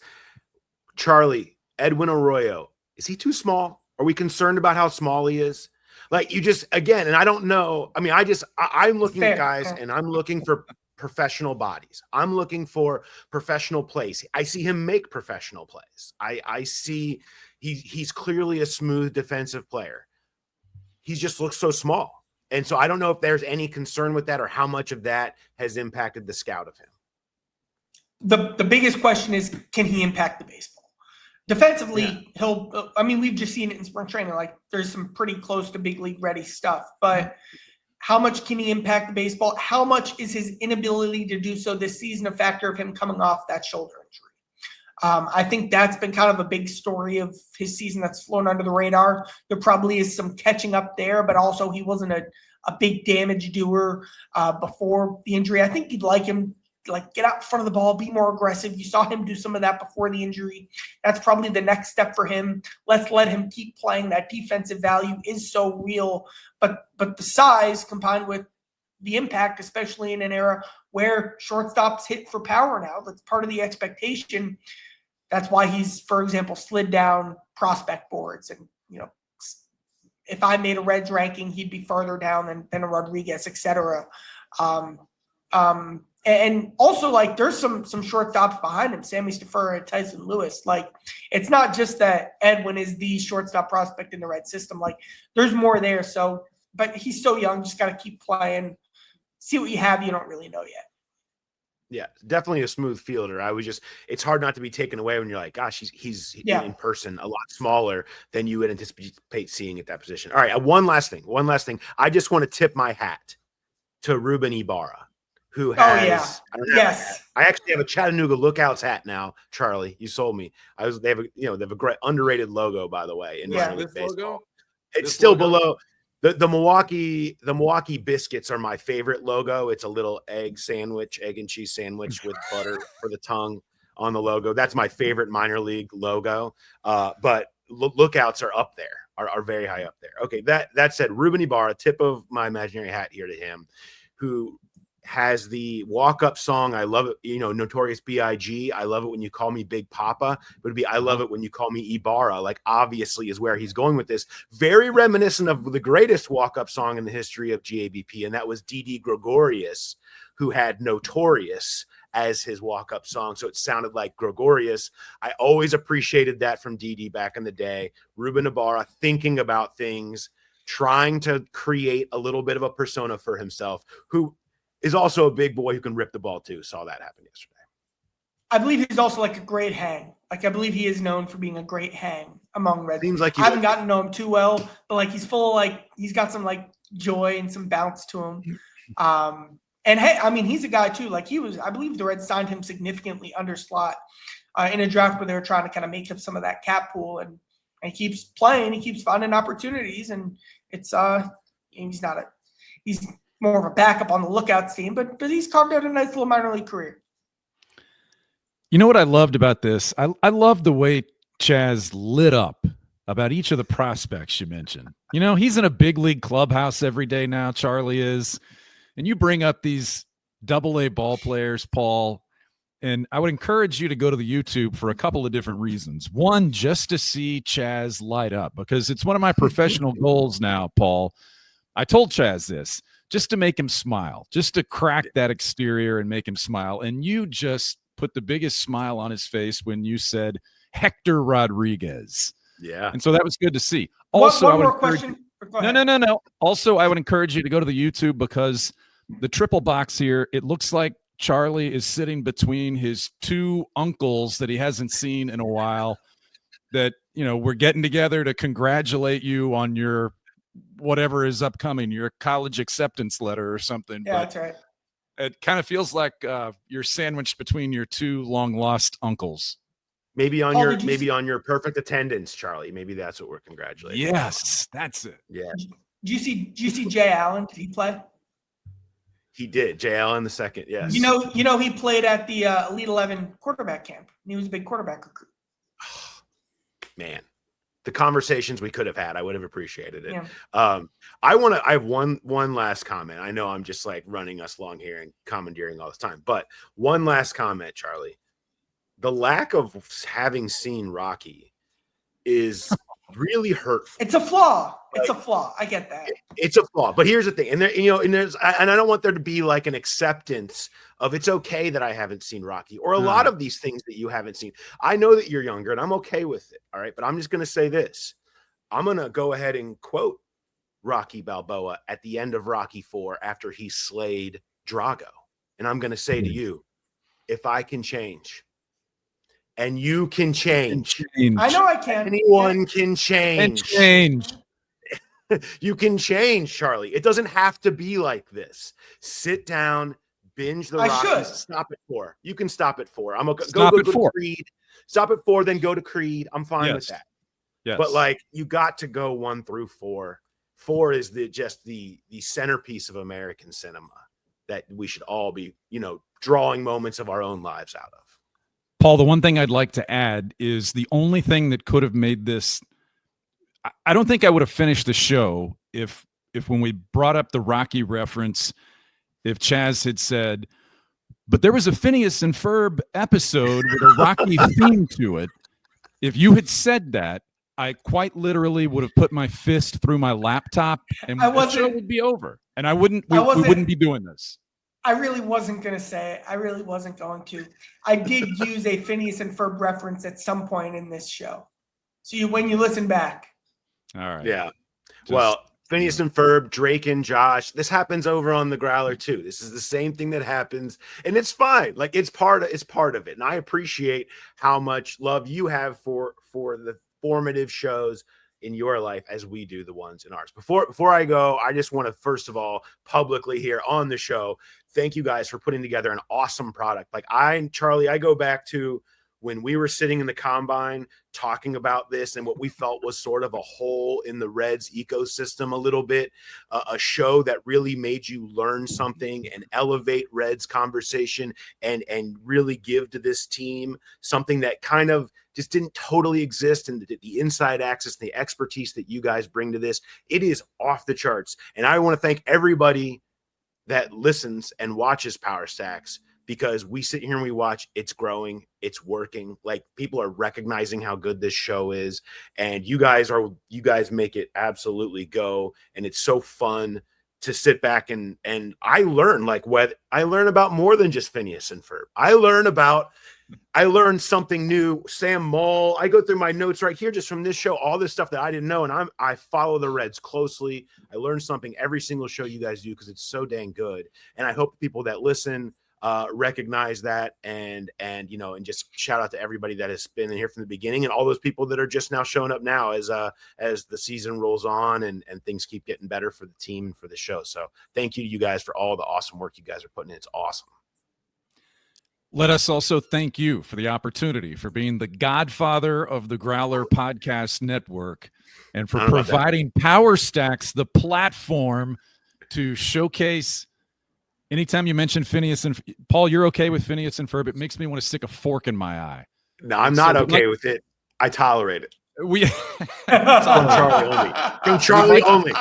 Charlie, Edwin Arroyo, is he too small? Are we concerned about how small he is? Like you just, again, and I don't know. I mean, I'm looking at guys and I'm looking for professional bodies. I'm looking for professional plays. I see him make professional plays. I see he's clearly a smooth defensive player. He just looks so small. And so I don't know if there's any concern with that or how much of that has impacted the scout of him. The biggest question is, can he impact the baseball? Defensively, we've just seen it in spring training. Like there's some pretty close to big league ready stuff, but how much can he impact the baseball? How much is his inability to do so this season a factor of him coming off that shoulder injury? I think that's been kind of a big story of his season that's flown under the radar. There probably is some catching up there, but also he wasn't a big damage doer before the injury. I think you'd like him like get out in front of the ball, be more aggressive. You saw him do some of that before the injury. That's probably the next step for him. Let's let him keep playing. That defensive value is so real, but the size combined with the impact, especially in an era where shortstops hit for power now, that's part of the expectation. That's why he's, for example, slid down prospect boards. And, you know, if I made a Reds ranking, he'd be further down than a Rodriguez, et cetera. And also, like, there's some shortstops behind him, Sammy Staffer and Tyson Lewis. Like, it's not just that Edwin is the shortstop prospect in the Red system. Like, there's more there. So, but he's so young, just got to keep playing. See what you have. You don't really know yet. Yeah, definitely a smooth fielder. It's hard not to be taken away when you're like, gosh, he's in person a lot smaller than you would anticipate seeing at that position. All right, one last thing. I just want to tip my hat to Ruben Ibarra, who has. I actually have a Chattanooga Lookouts hat now. Charlie, you sold me. They have a great underrated logo, by the way, in minor league baseball. It's still below. The Milwaukee biscuits are my favorite logo. It's a little egg and cheese sandwich with butter for the tongue on the logo. That's my favorite minor league logo. But Lookouts are up there, are very high up there. Okay, that said, Ruben Ibarra, tip of my imaginary hat here to him, who has the walk-up song. I love it. Notorious B.I.G. I love it when you call me Big Papa. It would be I love it when you call me Ibarra. Like, obviously is where he's going with this. Very reminiscent of the greatest walk-up song in the history of GABP, and that was Didi Gregorius, who had Notorious as his walk-up song. So it sounded like Gregorius. I always appreciated that from Didi back in the day. Ruben Ibarra thinking about things, trying to create a little bit of a persona for himself, who is also a big boy who can rip the ball too. Saw that happen yesterday. I believe he's also like a great hang. Like, I believe he is known for being a great hang among Reds. Seems like I haven't gotten to know him too well, but like he's full of like, he's got some like joy and some bounce to him. And hey, I mean, he's a guy too. Like, I believe the Reds signed him significantly under slot in a draft where they were trying to kind of make up some of that cap pool, and he keeps playing, he keeps finding opportunities, and it's he's more of a backup on the Lookouts team, but he's carved out a nice little minor league career. You know what I loved about this? I love the way Chaz lit up about each of the prospects you mentioned. He's in a big league clubhouse every day now, Charlie is, and you bring up these AA ball players, Paul, and I would encourage you to go to the YouTube for a couple of different reasons. One, just to see Chaz light up, because it's one of my professional goals now, Paul. I told Chaz this, just to make him smile, just to crack that exterior and make him smile. And you just put the biggest smile on his face when you said Hector Rodriguez. Yeah. And so that was good to see. Also, one more question. No. Also, I would encourage you to go to the YouTube, because the triple box here, it looks like Charlie is sitting between his two uncles that he hasn't seen in a while, that, we're getting together to congratulate you on your whatever is upcoming, your college acceptance letter or something. Yeah, that's right. It kind of feels like you're sandwiched between your two long lost uncles. Maybe on your perfect attendance, Charlie. Maybe that's what we're congratulating. Yes, that's it. Yeah. Do you see Jay Allen? Did he play? He did. Jay Allen the second. Yes. He played at the Elite 11 quarterback camp. He was a big quarterback recruit. Man, the conversations we could have had, I would have appreciated it. Yeah. I have one last comment. I know I'm just like running us long here and commandeering all this time, but one last comment, Charlie. The lack of having seen Rocky is really hurtful. It's a flaw. It's a flaw. I get that. It's a flaw. But here's the thing. And I don't want there to be like an acceptance of it's okay that I haven't seen Rocky, or a lot of these things that you haven't seen. I know that you're younger and I'm okay with it. All right. But I'm just going to say this. I'm going to go ahead and quote Rocky Balboa at the end of Rocky IV after he slayed Drago. And I'm going to say to you, if I can change, and you can change. I know I can. Anyone can change. And change. You can change, Charlie. It doesn't have to be like this. Sit down, binge the Rockies. Stop at 4. You can stop at 4. I'm okay. Go to Creed. Stop at 4, then go to Creed. I'm fine with that. Yes. But like, you got to go 1 through 4. 4 is the centerpiece of American cinema that we should all be, drawing moments of our own lives out of. Paul, the one thing I'd like to add is the only thing that could have made this, I don't think I would have finished the show if when we brought up the Rocky reference, if Chaz had said, but there was a Phineas and Ferb episode with a Rocky theme to it. If you had said that, I quite literally would have put my fist through my laptop and the show would be over. And we wouldn't be doing this. I really wasn't going to say it. I really wasn't going to. I did use a Phineas and Ferb reference at some point in this show. So when you listen back. All right. Yeah. Well, Phineas and Ferb, Drake and Josh, this happens over on the Growler too. This is the same thing that happens, and it's fine. Like, it's part of it. And I appreciate how much love you have for the formative shows in your life as we do the ones in ours. Before I go, I just want to, first of all, publicly here on the show, thank you guys for putting together an awesome product. Like, Charlie, I go back to when we were sitting in the combine talking about this and what we felt was sort of a hole in the Reds ecosystem a little bit, a show that really made you learn something and elevate Reds conversation and really give to this team something that kind of just didn't totally exist, and the inside access, the expertise that you guys bring to this, it is off the charts. And I want to thank everybody that listens and watches Power Stacks, because we sit here and we watch, it's growing, it's working. Like, people are recognizing how good this show is, and you guys make it absolutely go. And it's so fun to sit back and I learn, like, I learn about more than just Phineas and Ferb. I learned something new. Sam Moll. I go through my notes right here just from this show, all this stuff that I didn't know. And I follow the Reds closely. I learn something every single show you guys do, because it's so dang good. And I hope people that listen recognize that, and just shout out to everybody that has been here from the beginning, and all those people that are just now showing up now as the season rolls on and things keep getting better for the team and for the show. So thank you to you guys for all the awesome work you guys are putting in. It's awesome. Let us also thank you for the opportunity for being the godfather of the Growler Podcast Network, and for providing Power Stacks the platform to showcase. Anytime you mention Phineas and Paul, you're okay with Phineas and Ferb. It makes me want to stick a fork in my eye. No, I'm not okay with it. I tolerate it. From Charlie only.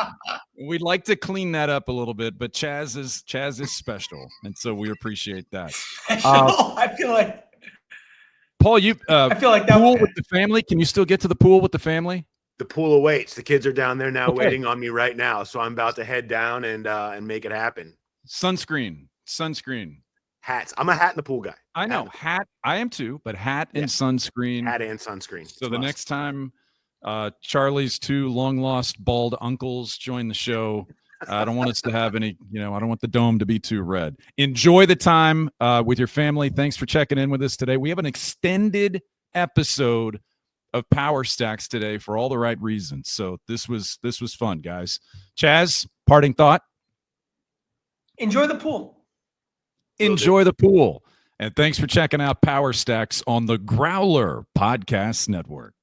We'd like to clean that up a little bit, but Chaz is special, and so we appreciate that. I feel like Paul, I feel like that pool with the family. Can you still get to the pool with the family? The pool awaits. The kids are down there now, waiting on me right now. So I'm about to head down and make it happen. Sunscreen, hats. I'm a hat in the pool guy. I know hat. I am too, but hat and sunscreen. Hat and sunscreen. So the next time Charlie's two long lost bald uncles join the show, I don't want us to have any. I don't want the dome to be too red. Enjoy the time with your family. Thanks for checking in with us today. We have an extended episode of Power Stacks today for all the right reasons. So this was fun, guys. Chaz, parting thought. Enjoy the pool. Enjoy the pool. And thanks for checking out Power Stacks on the Growler Podcast Network.